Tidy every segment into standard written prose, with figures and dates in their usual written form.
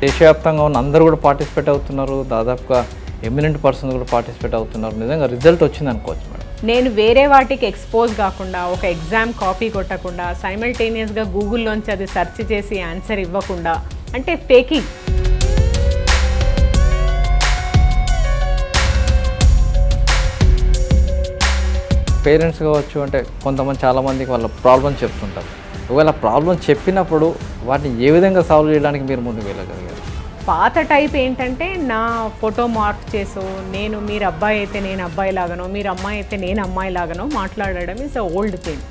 దేశవ్యాప్తంగా ఉన్న అందరూ కూడా పార్టిసిపేట్ అవుతున్నారు, దాదాపుగా ఎమినెంట్ పర్సన్స్ కూడా పార్టిసిపేట్ అవుతున్నారు. నిజంగా రిజల్ట్ వచ్చింది అనుకోవచ్చు మేడం. నేను వేరే వాటికి ఎక్స్పోజ్ కాకుండా, ఒక ఎగ్జామ్ కాపీ కొట్టకుండా, సైమల్టేనియస్గా గూగుల్లోంచి అది సెర్చ్ చేసి ఆన్సర్ ఇవ్వకుండా, అంటే ఫేకింగ్. పేరెంట్స్ కావచ్చు, అంటే కొంతమంది చాలామందికి వాళ్ళ ప్రాబ్లమ్ చెప్తుంటారు. ఒకవేళ ప్రాబ్లం చెప్పినప్పుడు వాటిని ఏ విధంగా సాల్వ్ చేయడానికి మీరు ముందుకు వెళ్ళగలిగారు? పాత టైప్ ఏంటంటే, నా ఫోటో మార్క్ చేసో, మీరు అబ్బాయి అయితే నేను అబ్బాయి లాగానో, మీరు అమ్మాయి అయితే నేను అమ్మాయి లాగానో మాట్లాడడం ఇస్ అ ఓల్డ్ థింగ్.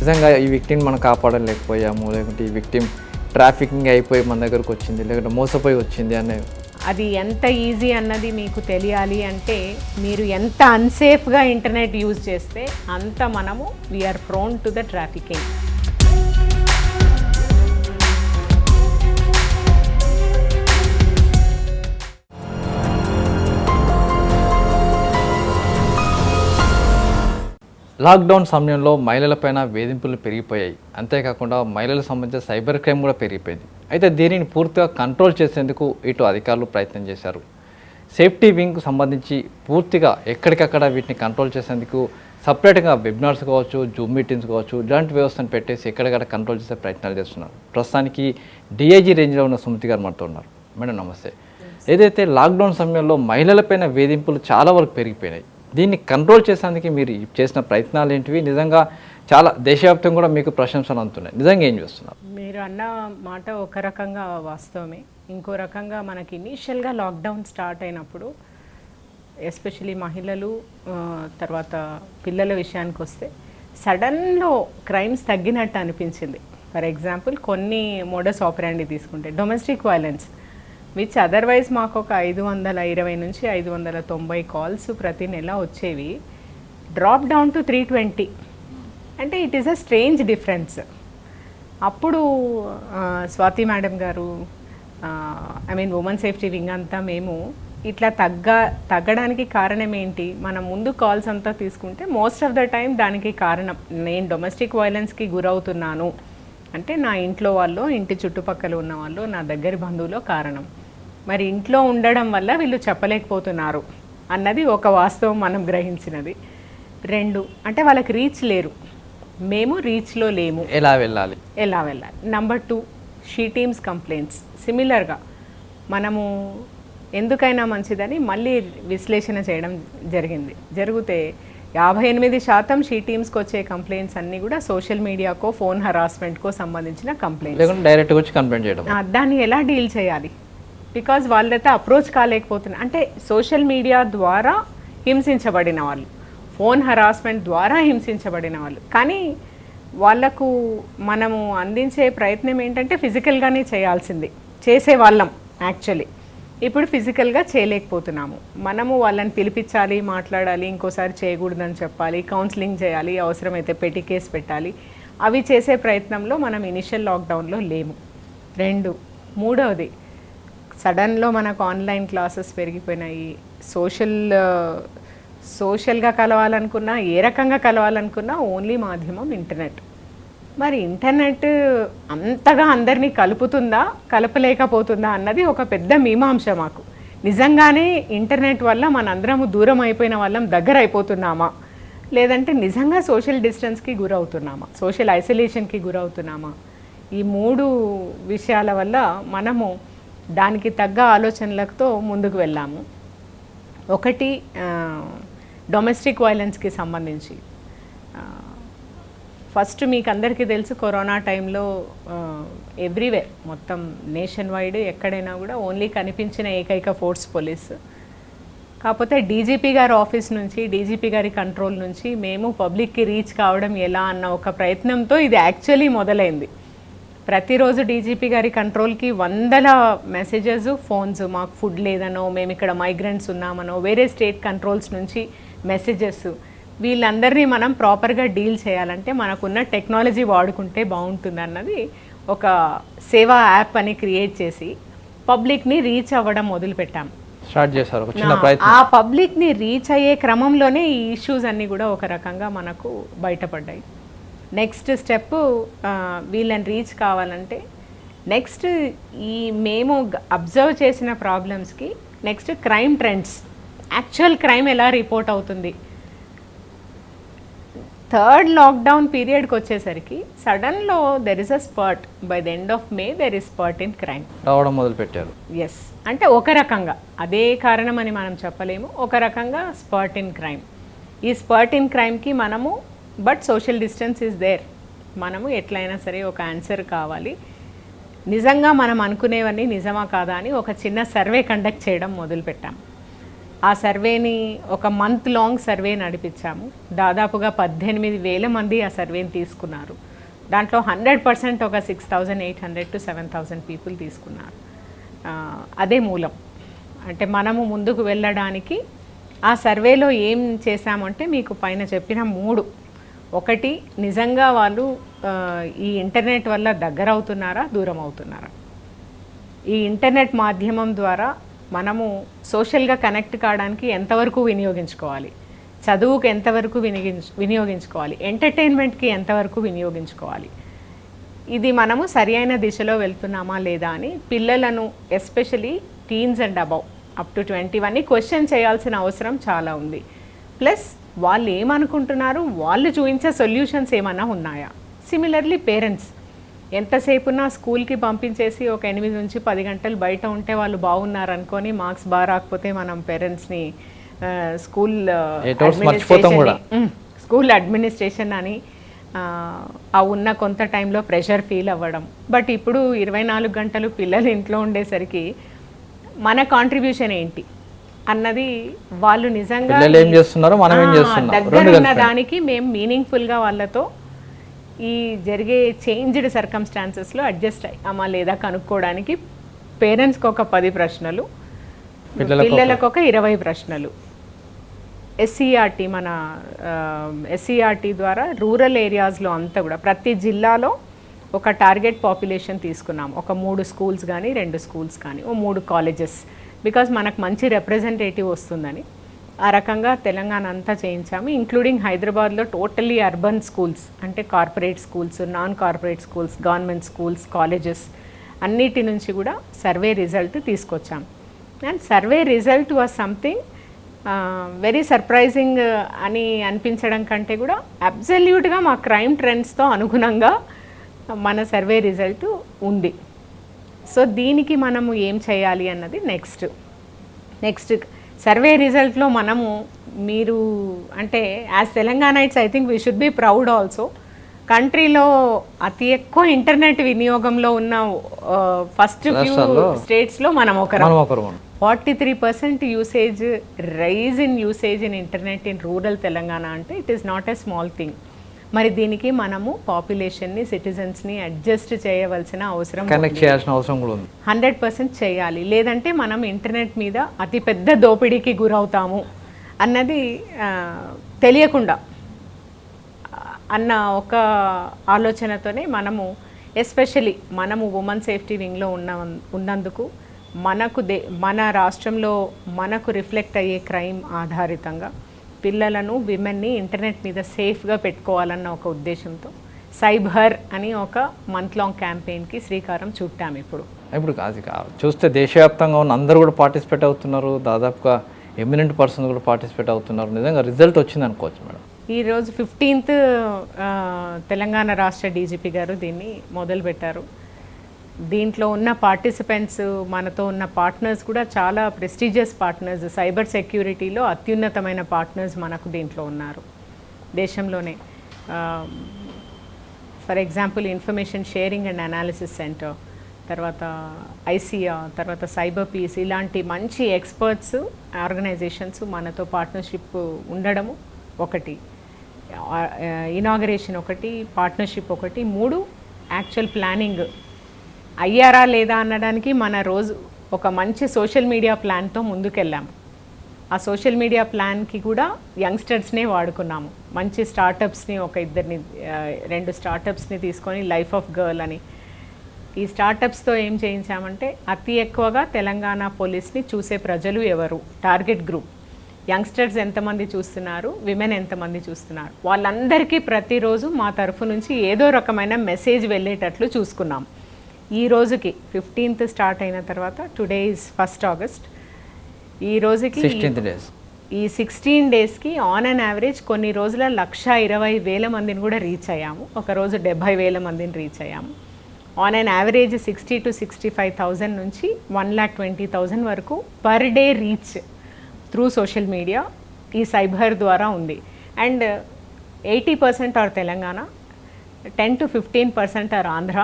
నిజంగా ఈ విక్టిమ్ మనం కాపాడలేకపోయాము, లేకుంటే ఈ విక్టిమ్ ట్రాఫికింగ్ అయిపోయి మన దగ్గరకు వచ్చింది, లేకుంటే మోసపోయి వచ్చింది అనే, అది ఎంత ఈజీ అన్నది మీకు తెలియాలి అంటే, మీరు ఎంత అన్సేఫ్గా ఇంటర్నెట్ యూజ్ చేస్తే అంత మనము we are prone to the trafficking. Lockdown సమయంలో మహిళలపైన వేధింపులు పెరిగిపోయాయి. అంతేకాకుండా మహిళలకు సంబంధించిన సైబర్ క్రైమ్ కూడా పెరిగిపోయింది. అయితే దీనిని పూర్తిగా కంట్రోల్ చేసేందుకు ఇటు అధికారులు ప్రయత్నం చేశారు. సేఫ్టీ వింగ్కు సంబంధించి పూర్తిగా ఎక్కడికక్కడ వీటిని కంట్రోల్ చేసేందుకు సపరేట్గా వెబినార్స్ కావచ్చు, జూమ్ మీటింగ్స్ కావచ్చు, ఇలాంటి వ్యవస్థను పెట్టేసి ఎక్కడికక్కడ కంట్రోల్ చేసే ప్రయత్నాలు చేస్తున్నారు. ప్రస్తుతానికి డిఐజీ రేంజ్లో ఉన్న సుమతి గారు మనతో ఉన్నారు. మేడం నమస్తే. ఏదైతే లాక్డౌన్ సమయంలో మహిళలపైన వేధింపులు చాలా వరకు పెరిగిపోయినాయి, దీన్ని కంట్రోల్ చేసేందుకు మీరు చేసిన ప్రయత్నాలు ఏంటివి? నిజంగా చాలా దేశవ్యాప్తంగా కూడా మీకు ప్రశంసలు అందుతున్నాయి. నిజంగా ఏం చేస్తున్నారు? మీరు అన్న మాట ఒక రకంగా వాస్తవమే. ఇంకో రకంగా మనకి ఇనీషియల్గా లాక్డౌన్ స్టార్ట్ అయినప్పుడు, ఎస్పెషలీ మహిళలు తర్వాత పిల్లల విషయానికి వస్తే, సడన్లో క్రైమ్స్ తగ్గినట్టు అనిపించింది. ఫర్ ఎగ్జాంపుల్, కొన్ని మోడస్ ఆపరాండి తీసుకుంటే, డొమెస్టిక్ వైలెన్స్ విచ్ అదర్వైజ్ మాకు ఒక 520 నుంచి 590 కాల్స్ ప్రతి నెల వచ్చేవి, డ్రాప్ డౌన్ టు 320. అంటే it is a strange difference. అప్పుడు స్వాతి మేడం గారు, ఉమెన్ సేఫ్టీ వింగ్ అంతా మేము ఇట్లా తగ్గడానికి కారణం ఏంటి, మనం ముందు కాల్స్ అంతా తీసుకుంటే మోస్ట్ ఆఫ్ ద టైం దానికి కారణం, నేను డొమెస్టిక్ వైలెన్స్కి గురవుతున్నాను అంటే నా ఇంట్లో వాళ్ళు, ఇంటి చుట్టుపక్కల ఉన్న వాళ్ళు, నా దగ్గరి బంధువులో కారణం. మరి ఇంట్లో ఉండడం వల్ల వీళ్ళు చెప్పలేకపోతున్నారు అన్నది ఒక వాస్తవం మనం గ్రహించినది. 2, అంటే వాళ్ళకి రీచ్ లేరు, మేము రీచ్లో లేము, ఎలా వెళ్ళాలి. Number 2, she teams complaints. సిమిలర్గా మనము ఎందుకైనా మంచిదని మళ్ళీ విశ్లేషణ చేయడం జరిగితే 58% షీ టీమ్స్కి వచ్చే కంప్లైంట్స్ అన్నీ కూడా సోషల్ మీడియాకో, ఫోన్ హరాస్మెంట్కో సంబంధించిన కంప్లైంట్స్. డైరెక్ట్గా వచ్చి కంప్లైంట్ చేయడం. దాన్ని ఎలా డీల్ చేయాలి? బికాజ్ వాళ్ళైతే అప్రోచ్ కాలేకపోతున్నారు. అంటే సోషల్ మీడియా ద్వారా హింసించబడిన వాళ్ళు, ఫోన్ హరాస్మెంట్ ద్వారా హింసించబడిన వాళ్ళు, కానీ వాళ్లకు మనము అందించే ప్రయత్నం ఏంటంటే ఫిజికల్గానే చేసేవాళ్ళం యాక్చువల్లీ. ఇప్పుడు ఫిజికల్గా చేయలేకపోతున్నాము. మనము వాళ్ళని పిలిపించాలి, మాట్లాడాలి, ఇంకోసారి చేయకూడదని చెప్పాలి, కౌన్సిలింగ్ చేయాలి, అవసరమైతే పెట్టి కేసు పెట్టాలి. అవి చేసే ప్రయత్నంలో మనం ఇనిషియల్ లాక్డౌన్లో లేము. 2, మూడవది, సడన్లో మనకు ఆన్లైన్ క్లాసెస్ పెరిగిపోయినాయి. సోషల్గా కలవాలనుకున్నా, ఏ రకంగా కలవాలనుకున్నా ఓన్లీ మాధ్యమం ఇంటర్నెట్. మరి ఇంటర్నెట్ అంతగా అందరినీ కలుపుతుందా, కలపలేకపోతుందా అన్నది ఒక పెద్ద మీమాంస మాకు. నిజంగానే ఇంటర్నెట్ వల్ల మనందరము దూరం అయిపోయిన వాళ్ళం దగ్గర అయిపోతున్నామా, లేదంటే నిజంగా సోషల్ డిస్టెన్స్కి గురవుతున్నామా, సోషల్ ఐసోలేషన్కి గురవుతున్నామా? ఈ 3 విషయాల వల్ల మనము దానికి తగ్గ ఆలోచనలతో ముందుకు వెళ్ళాము. ఒకటి, డొమెస్టిక్ వైలెన్స్కి సంబంధించి ఫస్ట్ మీకు అందరికీ తెలుసు, కరోనా టైంలో ఎవ్రీవేర్ మొత్తం నేషన్ వైడ్ ఎక్కడైనా కూడా ఓన్లీ కనిపించిన ఏకైక ఫోర్స్ పోలీస్. కాకపోతే డీజీపీ గారి ఆఫీస్ నుంచి, డీజీపీ గారి కంట్రోల్ నుంచి మేము పబ్లిక్కి రీచ్ కావడం ఎలా అన్న ఒక ప్రయత్నంతో ఇది యాక్చువల్లీ మొదలైంది. ప్రతిరోజు డీజీపీ గారి కంట్రోల్కి 100 మెసేజెస్, ఫోన్స్, మాకు ఫుడ్ లేదనో, మేము ఇక్కడ మైగ్రెంట్స్ ఉన్నామనో, వేరే స్టేట్ కంట్రోల్స్ నుంచి మెసేజెస్. వీళ్ళందరినీ మనం ప్రాపర్గా డీల్ చేయాలంటే మనకున్న టెక్నాలజీ వాడుకుంటే బాగుంటుంది అన్నది ఒక సేవా యాప్ అని క్రియేట్ చేసి పబ్లిక్ని రీచ్ అవ్వడం మొదలుపెట్టాం. స్టార్ట్ చేశారు ఒక చిన్న ప్రయత్నం. ఆ పబ్లిక్ని రీచ్ అయ్యే క్రమంలోనే ఈ ఇష్యూస్ అన్నీ కూడా ఒక రకంగా మనకు బయటపడ్డాయి. నెక్స్ట్ స్టెప్ వీళ్ళని రీచ్ కావాలంటే నెక్స్ట్ ఈ మేము అబ్జర్వ్ చేసిన ప్రాబ్లమ్స్కి next crime trends, actual crime ఎలా రిపోర్ట్ అవుతుంది. థర్డ్ లాక్డౌన్ పీరియడ్కి వచ్చేసరికి సడన్లో there is a spurt, by the end of May there is spurt in crime రావడం మొదలుపెట్టారు. ఎస్, అంటే ఒక రకంగా అదే కారణం అని మనం చెప్పలేము, ఒక రకంగా స్పర్ట్ ఇన్ క్రైమ్. ఈ స్పర్ట్ ఇన్ క్రైమ్కి మనము but social distance is there, మనము ఎట్లయినా సరే ఒక ఆన్సర్ కావాలి. నిజంగా మనం అనుకునేవన్నీ నిజమా కాదా అని ఒక చిన్న సర్వే కండక్ట్ చేయడం మొదలుపెట్టాం. ఆ సర్వేని ఒక మంత్ లాంగ్ సర్వే నడిపించాము. దాదాపుగా 18,000 మంది ఆ సర్వేని తీసుకున్నారు. దాంట్లో 100% ఒక 6,800 to 7,000 పీపుల్ తీసుకున్నారు. అదే మూలం. అంటే మనము ముందుకు వెళ్ళడానికి ఆ సర్వేలో ఏం చేశామంటే మీకు పైన చెప్పిన 3. ఒకటి, నిజంగా వాళ్ళు ఈ ఇంటర్నెట్ వల్ల దగ్గర అవుతున్నారా, దూరం అవుతున్నారా. ఈ ఇంటర్నెట్ మాధ్యమం ద్వారా మనము సోషల్గా కనెక్ట్ కావడానికి ఎంతవరకు వినియోగించుకోవాలి, చదువుకు ఎంతవరకు వినియోగించుకోవాలి, ఎంటర్టైన్మెంట్కి ఎంతవరకు వినియోగించుకోవాలి, ఇది మనము సరి అయిన దిశలో వెళ్తున్నామా లేదా అని పిల్లలను, especially teens and above up to 21 question చేయాల్సిన అవసరం చాలా ఉంది. ప్లస్ వాళ్ళు ఏమనుకుంటున్నారు, వాళ్ళు చూపించే సొల్యూషన్స్ ఏమన్నా ఉన్నాయా. సిమిలర్లీ పేరెంట్స్ ఎంతసేపు ఉన్న స్కూల్కి పంపించేసి ఒక 8 నుంచి 10 గంటలు బయట ఉంటే వాళ్ళు బాగున్నారు అనుకొని మార్క్స్ బాగా రాకపోతే మనం పేరెంట్స్ని స్కూల్ అడ్మినిస్ట్రేషన్ అని ఆ ఉన్న కొంత టైంలో ప్రెషర్ ఫీల్ అవ్వడం. బట్ ఇప్పుడు 24 గంటలు పిల్లలు ఇంట్లో ఉండేసరికి మన కాంట్రిబ్యూషన్ ఏంటి అన్నది వాళ్ళు నిజంగా దగ్గర ఉన్న దానికి మేము మీనింగ్ఫుల్గా వాళ్ళతో ఈ జరిగే చేంజ్డ్ సర్కమ్స్టాన్సెస్లో అడ్జస్ట్ అయ్యామా లేదా కనుక్కోవడానికి పేరెంట్స్కి ఒక 10 ప్రశ్నలు, పిల్లలకు ఒక 20 ప్రశ్నలు. ఎస్సీఆర్టీ, మన ఎస్సీఆర్టీ ద్వారా రూరల్ ఏరియాస్లో అంతా కూడా ప్రతి జిల్లాలో ఒక టార్గెట్ పాపులేషన్ తీసుకున్నాం. ఒక 3 స్కూల్స్ కానీ 2 స్కూల్స్ కానీ 3 కాలేజెస్, బికాజ్ మనకు మంచి రిప్రజెంటేటివ్ వస్తుందని ఆ రకంగా తెలంగాణ అంతా చేయించాము. ఇంక్లూడింగ్ హైదరాబాద్లో టోటల్లీ అర్బన్ స్కూల్స్, అంటే corporate schools, non corporate schools, government schools, colleges అన్నిటి నుంచి కూడా సర్వే రిజల్ట్ తీసుకొచ్చాం. And survey result was something very surprising అని అనిపించడం కంటే కూడా అబ్సల్యూట్గా మా క్రైమ్ ట్రెండ్స్తో అనుగుణంగా మన సర్వే రిజల్ట్ ఉంది. సో దీనికి మనము ఏం చేయాలి అన్నది నెక్స్ట్ సర్వే రిజల్ట్లో మనము మీరు అంటే as Telanganites I think we should be proud also. కంట్రీలో అతి ఎక్కువ ఇంటర్నెట్ వినియోగంలో ఉన్న ఫస్ట్ ఫ్యూ స్టేట్స్లో మనం ఒకరు. 43% usage, rise in usage in internet in rural Telangana అంటే it is not a small thing. మరి దీనికి మనము పాపులేషన్ని, సిటిజన్స్ని అడ్జస్ట్ చేయవలసిన అవసరం, కనెక్ట్ చేయాల్సిన అవసరం కూడా ఉంది. 100% చేయాలి. లేదంటే మనం ఇంటర్నెట్ మీద అతిపెద్ద దోపిడీకి గురవుతాము అన్నది తెలియకుండా అన్న ఒక ఆలోచనతోనే మనము, ఎస్పెషలీ మనము ఉమెన్ సేఫ్టీ వింగ్లో ఉన్నందుకు మన రాష్ట్రంలో మనకు రిఫ్లెక్ట్ అయ్యే క్రైమ్ ఆధారితంగా పిల్లలను, విమెన్ని ఇంటర్నెట్ మీద సేఫ్గా పెట్టుకోవాలన్న ఒక ఉద్దేశంతో సైబర్ అని ఒక మంత్ లాంగ్ క్యాంపెయిన్కి శ్రీకారం చుట్టాము. ఇప్పుడు చూస్తే దేశవ్యాప్తంగా ఉన్న అందరూ కూడా పార్టిసిపేట్ అవుతున్నారు, దాదాపుగా ఎమినెంట్ పర్సన్స్ కూడా పార్టిసిపేట్ అవుతున్నారు. నిజంగా రిజల్ట్ వచ్చింది అనుకోవచ్చు మేడం. ఈరోజు 15th తెలంగాణ రాష్ట్ర డీజీపీ గారు దీన్ని మొదలుపెట్టారు. దీంట్లో ఉన్న పార్టిసిపెంట్స్, మనతో ఉన్న పార్ట్నర్స్ కూడా చాలా ప్రెస్టీజియస్ పార్ట్నర్స్, సైబర్ సెక్యూరిటీలో అత్యున్నతమైన పార్ట్నర్స్ మనకు దీంట్లో ఉన్నారు దేశంలోనే. For example information sharing and analysis centre, తర్వాత ఐసియా, తర్వాత సైబర్ పీస్, ఇలాంటి మంచి ఎక్స్పర్ట్స్ ఆర్గనైజేషన్స్ మనతో పార్ట్నర్షిప్ ఉండడము ఒకటి, ఇనాగరేషన్ ఒకటి, పార్ట్నర్షిప్ ఒకటి, 3 యాక్చువల్ ప్లానింగ్ అయ్యారా లేదా అనడానికి మన రోజు ఒక మంచి సోషల్ మీడియా ప్లాన్తో ముందుకెళ్ళాము. ఆ సోషల్ మీడియా ప్లాన్కి కూడా యంగ్స్టర్స్నే వాడుకున్నాము. మంచి స్టార్టప్స్ని, ఒక 2 స్టార్టప్స్ని తీసుకొని లైఫ్ ఆఫ్ గర్ల్ అని, ఈ స్టార్టప్స్తో ఏం చేయించామంటే అతి ఎక్కువగా తెలంగాణ పోలీస్ని చూసే ప్రజలు ఎవరు, టార్గెట్ గ్రూప్ యంగ్స్టర్స్ ఎంతమంది చూస్తున్నారు, విమెన్ ఎంతమంది చూస్తున్నారు, వాళ్ళందరికీ ప్రతిరోజు మా తరఫు నుంచి ఏదో రకమైన మెసేజ్ వెళ్ళేటట్లు చూసుకున్నాం. ఈ రోజుకి 15th స్టార్ట్ అయిన తర్వాత, టుడే ఈజ్ 1st August, ఈ రోజుకి 16 days, ఈ 16 డేస్కి ఆన్ అండ్ యావరేజ్ కొన్ని రోజుల 1,20,000 మందిని కూడా రీచ్ అయ్యాము. ఒకరోజు 70,000 మందిని రీచ్ అయ్యాము. ఆన్ అండ్ యావరేజ్ 60 to 65,000 నుంచి 1,20,000 వరకు per day reach through social media ఈ సైబర్ ద్వారా ఉంది. And 80% are Telangana, 10 to 15% are Andhra,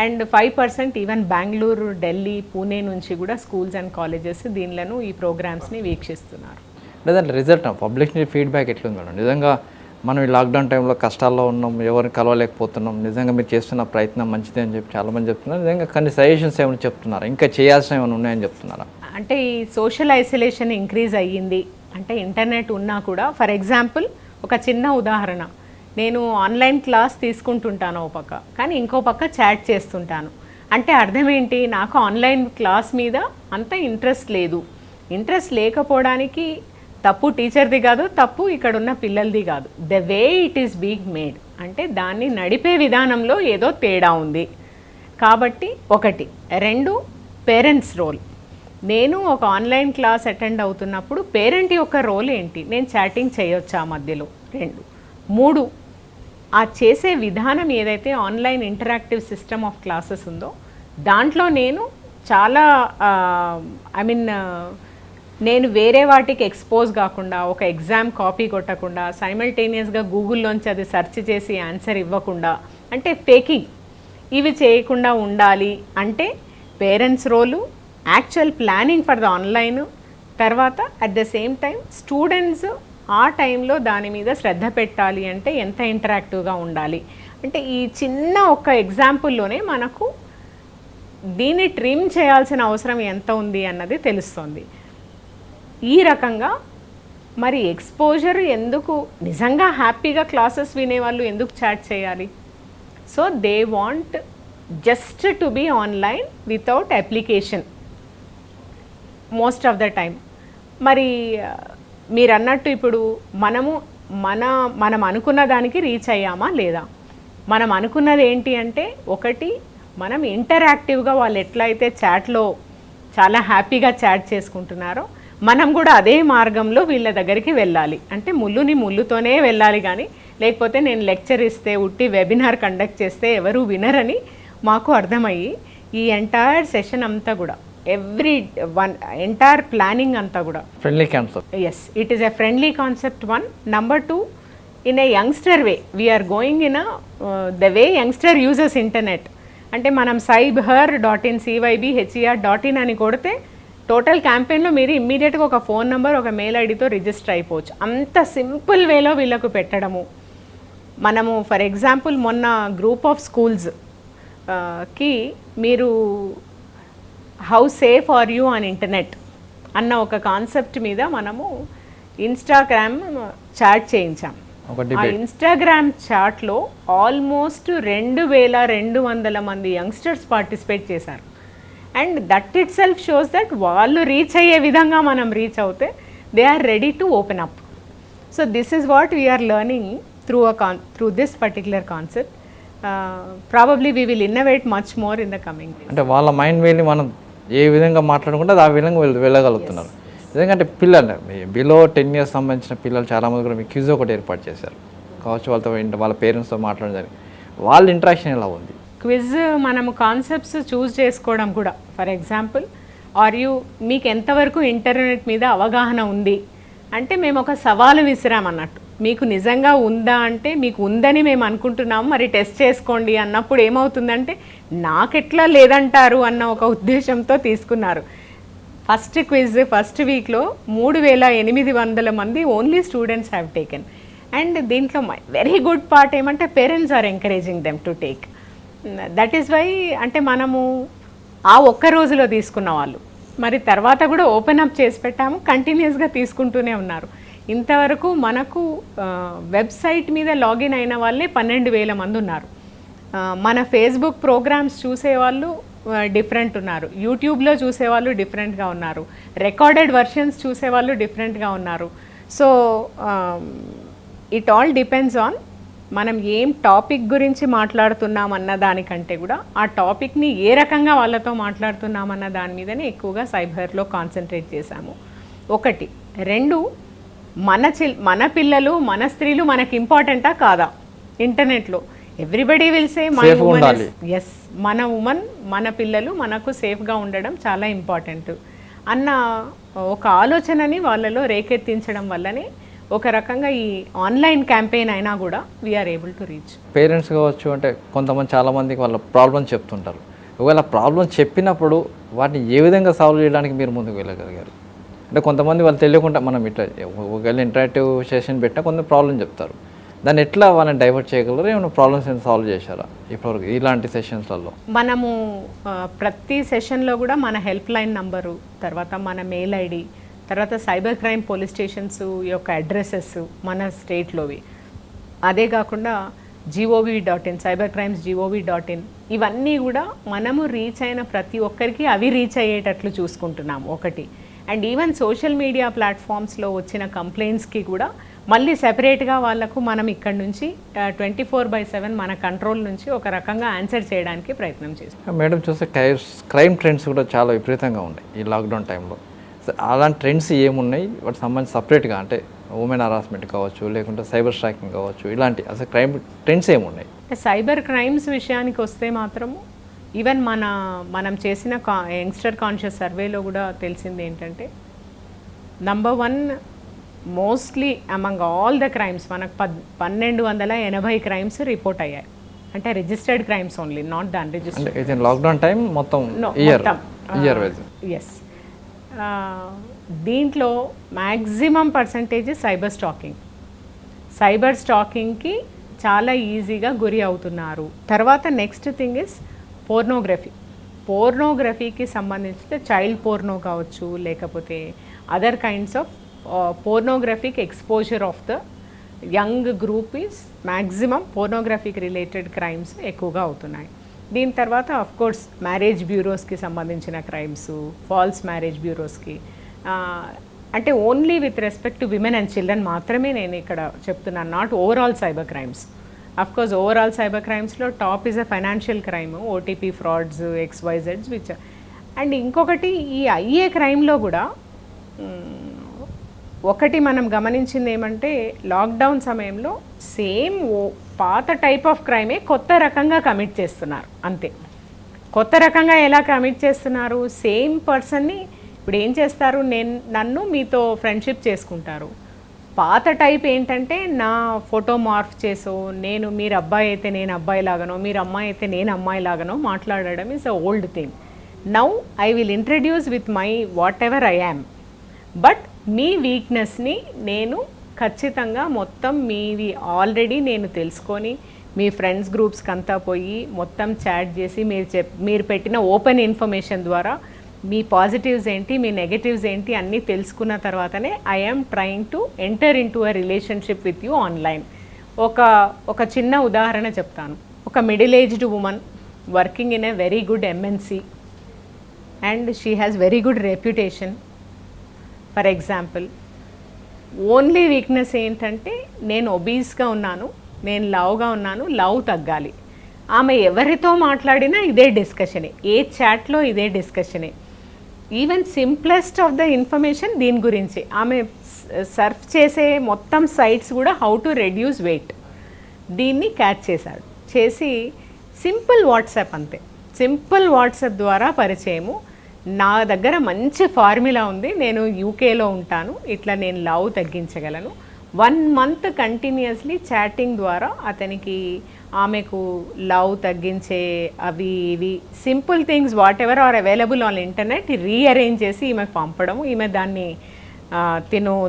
and 5% even Bengaluru, Delhi, Pune నుంచి కూడా స్కూల్స్ అండ్ కాలేజెస్ దీనిలను ఈ ప్రోగ్రామ్స్ని వీక్షిస్తున్నారు. లేదంటే రిజల్ట్ పబ్లిక్ ఫీడ్బ్యాక్ ఎట్లుంది మేడం? నిజంగా మనం ఈ లాక్డౌన్ టైంలో కష్టాల్లో ఉన్నాం, ఎవరిని కలవలేకపోతున్నాం, నిజంగా మీరు చేస్తున్న ప్రయత్నం మంచిదే అని చెప్పి చాలామంది చెప్తున్నారు. నిజంగా కొన్ని సజెషన్స్ ఏమైనా చెప్తున్నారా, ఇంకా చేయాల్సిన ఏమైనా ఉన్నాయని చెప్తున్నారా? అంటే ఈ సోషల్ ఐసోలేషన్ ఇంక్రీజ్ అయ్యింది అంటే ఇంటర్నెట్ ఉన్నా కూడా, ఫర్ ఎగ్జాంపుల్ ఒక చిన్న ఉదాహరణ, నేను ఆన్లైన్ క్లాస్ తీసుకుంటుంటాను ఓ పక్క, కానీ ఇంకో పక్క చాట్ చేస్తుంటాను. అంటే అర్థం ఏంటి, నాకు ఆన్లైన్ క్లాస్ మీద అంత ఇంట్రెస్ట్ లేదు. ఇంట్రెస్ట్ లేకపోవడానికి తప్పు టీచర్ది కాదు, తప్పు ఇక్కడ ఉన్న పిల్లలది కాదు. The way it is being made, అంటే దాన్ని నడిపే విధానంలో ఏదో తేడా ఉంది. కాబట్టి ఒకటి. 2, పేరెంట్స్ రోల్. నేను ఒక ఆన్లైన్ క్లాస్ అటెండ్ అవుతున్నప్పుడు పేరెంట్ యొక్క రోల్ ఏంటి, నేను చాటింగ్ చేయొచ్చా మధ్యలో? 2. 3, ఆ చేసే విధానం ఏదైతే online interactive system of classes ఉందో దాంట్లో నేను చాలా నేను వేరే వాటికి ఎక్స్పోజ్ కాకుండా, ఒక ఎగ్జామ్ కాపీ కొట్టకుండా, సైమల్టేనియస్గా గూగుల్లోంచి అది సెర్చ్ చేసి ఆన్సర్ ఇవ్వకుండా, అంటే ఫేకింగ్ ఇవి చేయకుండా ఉండాలి. అంటే parents role, actual planning for the online, తర్వాత at the same time students ఆ టైంలో దాని మీద శ్రద్ధ పెట్టాలి అంటే ఎంత ఇంటరాక్టివ్గా ఉండాలి. అంటే ఈ చిన్న ఒక ఎగ్జాంపుల్లోనే మనకు దీన్ని ట్రిమ్ చేయాల్సిన అవసరం ఎంత ఉంది అన్నది తెలుస్తుంది. ఈ రకంగా మరి ఎక్స్పోజర్ ఎందుకు, నిజంగా హ్యాపీగా క్లాసెస్ వినేవాళ్ళు ఎందుకు చాట్ చేయాలి? So they want just to be online without application most of the time. మరి మీరు అన్నట్టు ఇప్పుడు మనం అనుకున్న దానికి రీచ్ అయ్యామా లేదా? మనం అనుకున్నది ఏంటి అంటే, ఒకటి, మనం ఇంటరాక్టివ్గా వాళ్ళు ఎట్లయితే చాట్లో చాలా హ్యాపీగా చాట్ చేసుకుంటున్నారో మనం కూడా అదే మార్గంలో వీళ్ళ దగ్గరికి వెళ్ళాలి. అంటే ముళ్ళుని ముళ్ళుతోనే వెళ్ళాలి, కానీ లేకపోతే నేను లెక్చర్ ఇస్తే, ఉట్టి వెబినార్ కండక్ట్ చేస్తే ఎవరు వినరని మాకు అర్థమయ్యి ఈ ఎంటైర్ సెషన్ అంతా కూడా, ఎంటైర్ ప్లానింగ్ అంతా కూడా friendly concept. Yes, it is a friendly concept 1. Number 2, in a youngster way we are going in the way youngster uses internet. అంటే మనం cyber.in cyber.in అని కొడితే టోటల్ క్యాంపెయిన్లో మీరు ఇమ్మీడియట్గా ఒక ఫోన్ నెంబర్, ఒక మెయిల్ ఐడితో రిజిస్టర్ అయిపోవచ్చు. అంత సింపుల్ వేలో వీళ్ళకు పెట్టడము. మనము ఫర్ ఎగ్జాంపుల్ మొన్న గ్రూప్ ఆఫ్ స్కూల్స్ కి మీరు how safe are you on internet అన్న ఒక కాన్సెప్ట్ మీద మనము ఇన్స్టాగ్రామ్ చాట్ చేయించాం. ఆ ఇన్స్టాగ్రామ్ చాట్లో ఆల్మోస్ట్ 2,200 మంది యంగ్స్టర్స్ పార్టిసిపేట్ చేశారు. And that itself shows that వాళ్ళు రీచ్ అయ్యే విధంగా మనం రీచ్ అవుతే they are ready to open up. So this is what we are learning through this particular concept. Probably we will innovate much more in the coming days. అంటే వాళ్ళ mind వెళ్ళి మనం ఏ విధంగా మాట్లాడుకుంటే ఆ విధంగా వెళ్ళగలుగుతున్నారు. ఎందుకంటే పిల్లలు బిలో 10 years సంబంధించిన పిల్లలు చాలామంది కూడా మీ క్విజ్ ఒకటి ఏర్పాటు చేశారు కావచ్చు, వాళ్ళ పేరెంట్స్తో మాట్లాడడానికి వాళ్ళ ఇంటరాక్షన్ ఎలా ఉంది? క్విజ్ మనము కాన్సెప్ట్స్ చూస్ చేసుకోవడం కూడా, ఫర్ ఎగ్జాంపుల్ మీకు ఎంతవరకు ఇంటర్నెట్ మీద అవగాహన ఉంది అంటే మేము ఒక సవాలు విసిరామన్నట్టు. మీకు నిజంగా ఉందా అంటే మీకు ఉందని మేము అనుకుంటున్నాము, మరి టెస్ట్ చేసుకోండి అన్నప్పుడు ఏమవుతుందంటే నాకెట్లా లేదంటారు అన్న ఒక ఉద్దేశంతో తీసుకున్నారు. ఫస్ట్ క్విజ్ ఫస్ట్ వీక్లో 3,800 మంది only students have taken. And దీంట్లో వెరీ గుడ్ పార్ట్ ఏమంటే parents are encouraging them to take. That is why అంటే మనము ఆ ఒక్క రోజులో తీసుకున్న వాళ్ళు మరి తర్వాత కూడా ఓపెన్ అప్ చేసి పెట్టాము, కంటిన్యూస్గా తీసుకుంటూనే ఉన్నారు. ఇంతవరకు మనకు వెబ్సైట్ మీద లాగిన్ అయిన వాళ్ళే 12,000 మంది ఉన్నారు. మన ఫేస్బుక్ ప్రోగ్రామ్స్ చూసేవాళ్ళు డిఫరెంట్ ఉన్నారు, యూట్యూబ్లో చూసేవాళ్ళు డిఫరెంట్గా ఉన్నారు, రికార్డెడ్ వర్షన్స్ చూసేవాళ్ళు డిఫరెంట్గా ఉన్నారు. So it all depends on మనం ఏం టాపిక్ గురించి మాట్లాడుతున్నాం అన్న దానికంటే కూడా ఆ టాపిక్ని ఏ రకంగా వాళ్ళతో మాట్లాడుతున్నామన్న దాని మీదనే ఎక్కువగా సైబర్లో కాన్సన్ట్రేట్ చేశాము. ఒకటి. రెండు, మన పిల్లలు మన స్త్రీలు మనకి ఇంపార్టెంటా కాదా ఇంటర్నెట్లో? Everybody will say my women, yes, మన ఉమెన్ మన పిల్లలు మనకు సేఫ్గా ఉండడం చాలా ఇంపార్టెంట్ అన్న ఒక ఆలోచనని వాళ్ళలో రేకెత్తించడం వల్లనే ఒక రకంగా ఈ ఆన్లైన్ క్యాంపెయిన్ అయినా కూడా we are able to reach. Parents కావచ్చు, అంటే కొంతమంది చాలామందికి వాళ్ళ ప్రాబ్లమ్ చెప్తుంటారు. ఒకవేళ ప్రాబ్లం చెప్పినప్పుడు వాటిని ఏ విధంగా సాల్వ్ చేయడానికి మీరు ముందుకు వెళ్ళగలిగారు? అంటే కొంతమంది వాళ్ళు తెలియకుండా మనం ఇట్లా ఒకవేళ ఇంటరాక్టివ్ సెషన్ పెట్టినా కొంత ప్రాబ్లం చెప్తారు, దాన్ని ఎట్లా వాళ్ళని డైవర్ట్ చేయగలరు? ఏమైనా ప్రాబ్లమ్స్ ఏమైనా సాల్వ్ చేశారా ఇప్పటివరకు ఇలాంటి సెషన్స్లలో? మనము ప్రతి సెషన్లో కూడా మన హెల్ప్ లైన్ నంబరు, తర్వాత మన మెయిల్ ఐడి, తర్వాత సైబర్ క్రైమ్ పోలీస్ స్టేషన్స్ యొక్క అడ్రసెస్ మన స్టేట్లోవి, అదే కాకుండా GOV.in, సైబర్ క్రైమ్స్ GOV.in, ఇవన్నీ కూడా మనము రీచ్ అయిన ప్రతి ఒక్కరికి అవి రీచ్ అయ్యేటట్లు చూసుకుంటున్నాము ఒకటి. అండ్ ఈవెన్ సోషల్ మీడియా ప్లాట్ఫామ్స్లో వచ్చిన కంప్లైంట్స్కి కూడా మళ్ళీ సెపరేట్గా వాళ్ళకు మనం ఇక్కడ నుంచి 24/7 మన కంట్రోల్ నుంచి ఒక రకంగా ఆన్సర్ చేయడానికి ప్రయత్నం చేస్తాం. మేడం చూస్తే క్రైమ్ ట్రెండ్స్ కూడా చాలా విపరీతంగా ఉన్నాయి ఈ లాక్డౌన్ టైంలో. అలాంటి ట్రెండ్స్ ఏమున్నాయి? వాటికి సంబంధించి సపరేట్గా అంటే ఉమెన్ హరాస్మెంట్ కావచ్చు, లేకుంటే సైబర్ స్ట్రాకింగ్ కావచ్చు, ఇలాంటి అసలు క్రైమ్ ట్రెండ్స్ ఏమున్నాయి? సైబర్ క్రైమ్స్ విషయానికి వస్తే మాత్రము ఈవెన్ మనం చేసిన యంగ్స్టర్ కాన్షియస్ సర్వేలో కూడా తెలిసింది ఏంటంటే number 1 mostly among all the crimes మనకు 1280 క్రైమ్స్ రిపోర్ట్ అయ్యాయి. అంటే registered crimes only, not the unregistered. Lockdown time మొత్తం ఇయర్ వైజ్. ఎస్. దీంట్లో మ్యాక్సిమం పర్సంటేజ్ సైబర్ స్టాకింగ్కి చాలా ఈజీగా గురి అవుతున్నారు. తర్వాత నెక్స్ట్ థింగ్ ఇస్ పోర్నోగ్రఫీకి సంబంధించిన చైల్డ్ పోర్నో కావచ్చు, లేకపోతే other kinds of pornographic exposure of the young group is maximum pornographic related crimes ఎక్కువగా అవుతున్నాయి. దీని తర్వాత కోర్స్ మ్యారేజ్ బ్యూరోస్కి సంబంధించిన క్రైమ్స్, ఫాల్స్ మ్యారేజ్ బ్యూరోస్కి, అంటే only with respect to women and children మాత్రమే నేను ఇక్కడ చెప్తున్నాను, not overall cyber crimes. Course overall cyber క్రైమ్స్లో top is a financial crime, OTP frauds, XYZ which. And ఇంకొకటి ఈ అయ్యే క్రైమ్లో కూడా ఒకటి మనం గమనించింది ఏమంటే లాక్డౌన్ సమయంలో సేమ్ పాత టైప్ ఆఫ్ క్రైమే కొత్త రకంగా కమిట్ చేస్తున్నారు. అంతే, కొత్త రకంగా ఎలా కమిట్ చేస్తున్నారు? సేమ్ పర్సన్ని ఇప్పుడు ఏం చేస్తారు, నన్ను మీతో ఫ్రెండ్షిప్ చేసుకుంటారు. పాత టైప్ ఏంటంటే నా ఫోటో మార్ఫ్ చేసో, మీరు అబ్బాయి అయితే నేను అబ్బాయి లాగానో, మీరు అమ్మాయి అయితే నేను అమ్మాయి లాగానో మాట్లాడడం is a old thing. Now I will introduce with my whatever I am, but మీ వీక్నెస్ని నేను ఖచ్చితంగా మొత్తం మీవి ఆల్రెడీ నేను తెలుసుకొని మీ ఫ్రెండ్స్ గ్రూప్స్కి అంతా పోయి మొత్తం చాట్ చేసి మీరు పెట్టిన ఓపెన్ ఇన్ఫర్మేషన్ ద్వారా మీ పాజిటివ్స్ ఏంటి, మీ నెగటివ్స్ ఏంటి అన్నీ తెలుసుకున్న తర్వాతనే I am trying to enter in to a relationship with you online. ఒక చిన్న ఉదాహరణ చెప్తాను. ఒక middle aged women working in a very good MNC and she has very good reputation. For example, only weakness ఏంటంటే నేను ఒబీస్గా ఉన్నాను, నేను లావుగా ఉన్నాను, లావు తగ్గాలి. ఆమె ఎవరితో మాట్లాడినా ఇదే డిస్కషనే, ఏ చాట్లో ఇదే డిస్కషనే. Even simplest of the information దీని గురించి. ఆమె సర్ఫ్ చేసే మొత్తం సైట్స్ కూడా హౌ టు రెడ్యూస్ వెయిట్, దీన్ని క్యాచ్ చేసి సింపుల్ వాట్సాప్, అంతే సింపుల్ వాట్సాప్ ద్వారా పరిచయము. నా దగ్గర మంచి ఫార్ములా ఉంది, నేను యూకేలో ఉంటాను, ఇట్లా నేను లావు తగ్గించగలను. 1 month కంటిన్యూస్లీ చాటింగ్ ద్వారా అతనికి ఆమెకు లావు తగ్గించే అవి ఇవి simple things whatever are available on internet rearrange చేసి ఈమెకు పంపడము, ఈమె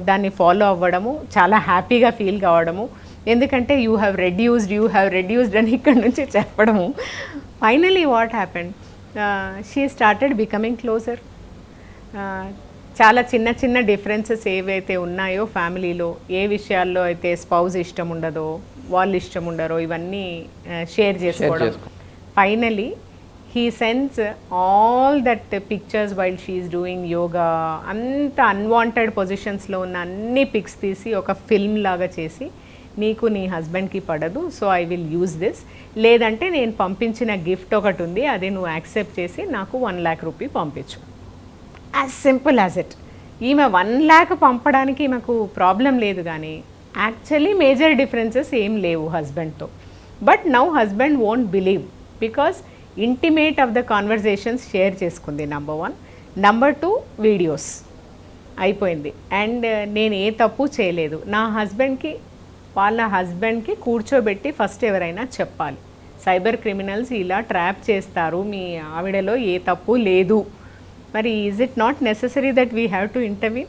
దాన్ని ఫాలో అవ్వడము, చాలా హ్యాపీగా ఫీల్ కావడము. ఎందుకంటే యూ హ్యావ్ రెడ్యూస్డ్ అని ఇక్కడ నుంచి చెప్పడము. Finally what happened, she started becoming closer. చాలా చిన్న చిన్న డిఫరెన్సెస్ ఏవైతే ఉన్నాయో ఫ్యామిలీలో, ఏ విషయాల్లో అయితే స్పౌజ్ ఇష్టం ఉండదో, వాళ్ళు ఇష్టం ఉండరో, ఇవన్నీ షేర్ చేసుకోవడం. Finally he sends all that pictures while she is doing yoga, అంత అన్వాంటెడ్ పొజిషన్స్లో ఉన్న అన్ని పిక్స్ తీసి ఒక ఫిల్మ్ లాగా చేసి నీకు నీ హస్బెండ్కి పడదు, so I will use this, లేదంటే నేను పంపించిన గిఫ్ట్ ఒకటి ఉంది అది నువ్వు యాక్సెప్ట్ చేసి నాకు 1 lakh రూపీ పంపించు. As simple as it. ఈమె 1 lakh పంపడానికి ఈమెకు ప్రాబ్లం లేదు, కానీ యాక్చువల్లీ మేజర్ డిఫరెన్సెస్ ఏం లేవు హస్బెండ్తో. But now husband won't believe because intimate of the conversations share చేసుకుంది నంబర్ 1. నంబర్ 2 వీడియోస్ అయిపోయింది. అండ్ నేను ఏ తప్పు చేయలేదు. నా హస్బెండ్కి వాళ్ళ హస్బెండ్కి కూర్చోబెట్టి ఫస్ట్ ఎవరైనా చెప్పాలి, సైబర్ క్రిమినల్స్ ఇలా ట్రాప్ చేస్తారు, మీ ఆవిడలో ఏ తప్పు లేదు. మరి is it not necessary that we have to interview?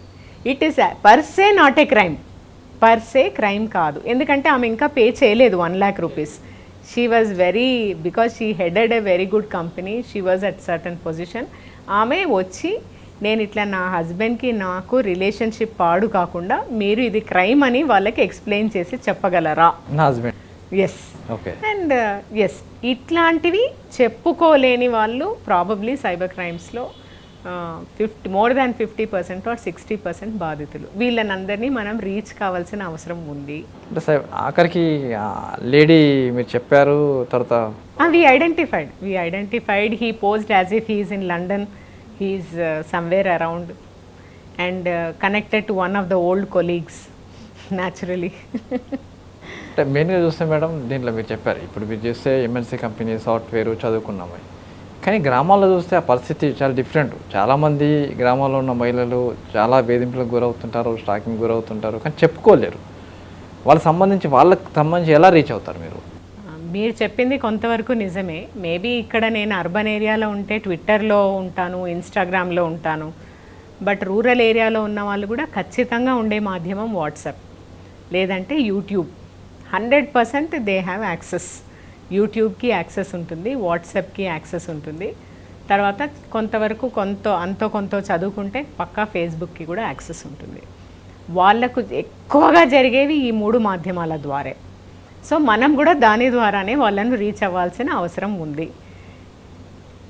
It is per say not a crime, per say crime కాదు. ఎందుకంటే ఆమె ఇంకా పే చేయలేదు 1 lakh rupees. She was very, because she headed a very good company, she was at certain position. ఆమె వచ్చి నేను ఇట్లా నా హస్బెండ్కి నాకు రిలేషన్షిప్ పాడు కాకుండా మీరు ఇది క్రైమ్ అని వాళ్ళకి ఎక్స్ప్లెయిన్ చేసి చెప్పగలరా? నా husband yes. Okay. And yes, ఇట్లాంటివి చెప్పుకోలేని వాళ్ళు ప్రాబబ్లీ సైబర్ క్రైమ్స్లో మోర్ దాన్ 50% ఆర్ 60% బాధితులు. వీళ్ళనందరినీ మనం రీచ్ కావాల్సిన అవసరం ఉంది. అంటే సార్ ఆఖరికి లేడీ మీరు చెప్పారు, తర్వాత we identified he posed as if he is in London, he is somewhere around, and connected to one of the old colleagues naturally. అంటే మెయిన్గా చూస్తే మేడం దీంట్లో మీరు చెప్పారు, ఇప్పుడు మీరు చూస్తే ఎంఎన్సీ కంపెనీ సాఫ్ట్వేర్ చదువుకున్నాము, కానీ గ్రామాల్లో చూస్తే ఆ పరిస్థితి చాలా డిఫరెంట్. చాలామంది గ్రామాల్లో ఉన్న మహిళలు చాలా వేధింపులకు గురవుతుంటారు, స్టాకింగ్ గురవుతుంటారు, కానీ చెప్పుకోలేరు. వాళ్ళకి సంబంధించి ఎలా రీచ్ అవుతారు మీరు? మీరు చెప్పింది కొంతవరకు నిజమే. మేబీ ఇక్కడ నేను అర్బన్ ఏరియాలో ఉంటే ట్విట్టర్లో ఉంటాను, ఇన్స్టాగ్రామ్లో ఉంటాను. బట్ రూరల్ ఏరియాలో ఉన్న వాళ్ళు కూడా ఖచ్చితంగా ఉండే మాధ్యమం వాట్సాప్, లేదంటే యూట్యూబ్. 100% they have access. యూట్యూబ్కి యాక్సెస్ ఉంటుంది, వాట్సాప్కి యాక్సెస్ ఉంటుంది. తర్వాత కొంతవరకు కొంత చదువుకుంటే పక్కా ఫేస్బుక్కి కూడా యాక్సెస్ ఉంటుంది. వాళ్ళకు ఎక్కువగా జరిగేవి ఈ 3 మాధ్యమాల ద్వారా. సో మనం కూడా దాని ద్వారానే వాళ్ళను రీచ్ అవ్వాల్సిన అవసరం ఉంది.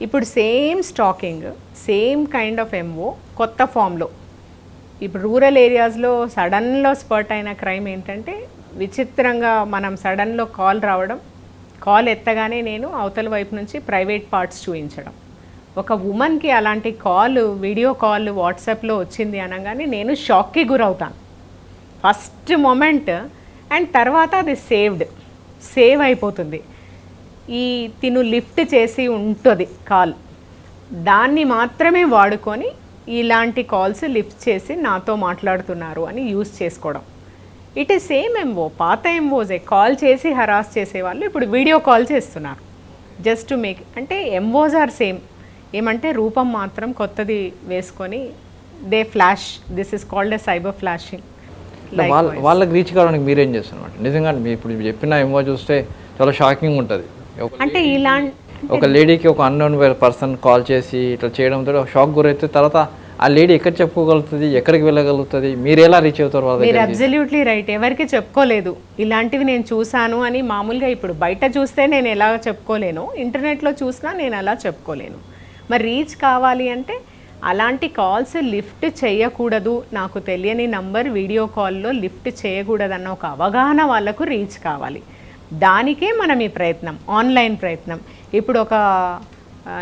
ఇప్పుడు same stalking, same kind of MO కొత్త ఫామ్లో ఇప్పుడు రూరల్ ఏరియాస్లో సడన్లో స్పర్ట్ అయిన క్రైమ్ ఏంటంటే, విచిత్రంగా మనం సడన్లో కాల్ రావడం, కాల్ ఎత్తగానే నేను అవతల వైపు నుంచి ప్రైవేట్ పార్ట్స్ చూపించడం. ఒక ఉమెన్కి అలాంటి కాల్, వీడియో కాల్ వాట్సాప్లో వచ్చింది అనగానే నేను షాక్కి గురవుతాను ఫస్ట్ మొమెంట్. అండ్ తర్వాత అది సేవ్ అయిపోతుంది. తిను లిఫ్ట్ చేసి ఉంటుంది కాల్, దాన్ని మాత్రమే వాడుకొని ఇలాంటి కాల్స్ లిఫ్ట్ చేసి నాతో మాట్లాడుతున్నారు అని యూజ్ చేసుకోవడం. It is same MO. పాత ఎంఓజే కాల్ చేసి హరాస్ చేసేవాళ్ళు ఇప్పుడు వీడియో కాల్ చేస్తున్నారు జస్ట్ టు మేక్. అంటే ఎంఓస్ ఆర్ సేమ్, ఏమంటే రూపం మాత్రం కొత్తది వేసుకొని they flash. This is called a cyber flashing. వాళ్ళకి రీచ్ కావడానికి మీరేం చేస్తున్నారు? నిజంగా మీరు ఇప్పుడు చెప్పిన ఎంఓ చూస్తే చాలా షాకింగ్ ఉంటుంది. అంటే ఒక లేడీకి ఒక అన్నోన్ పర్సన్ కాల్ చేసి ఇట్లా చేయడంతో షాక్ గురైతే తర్వాత ఆ లేడీ ఎక్కడ చెప్పుకోగలుగుతుంది, ఎక్కడికి వెళ్ళగలుగుతుంది, మీరు ఎలా రీచ్ అవుతారు? మీరు అబ్సల్యూట్లీ రైట్. ఎవరికి చెప్పుకోలేదు ఇలాంటివి నేను చూశాను అని. మామూలుగా ఇప్పుడు బయట చూస్తే నేను ఎలా చెప్పుకోలేను, ఇంటర్నెట్లో చూసినా నేను అలా చెప్పుకోలేను. మరి రీచ్ కావాలి అంటే అలాంటి కాల్స్ లిఫ్ట్ చేయకూడదు, నాకు తెలియని నంబర్ వీడియో కాల్లో లిఫ్ట్ చేయకూడదన్న ఒక అవగాహన వాళ్ళకు రీచ్ కావాలి. దానికే మనం ఈ ప్రయత్నం, ఆన్లైన్ ప్రయత్నం. ఇప్పుడు ఒక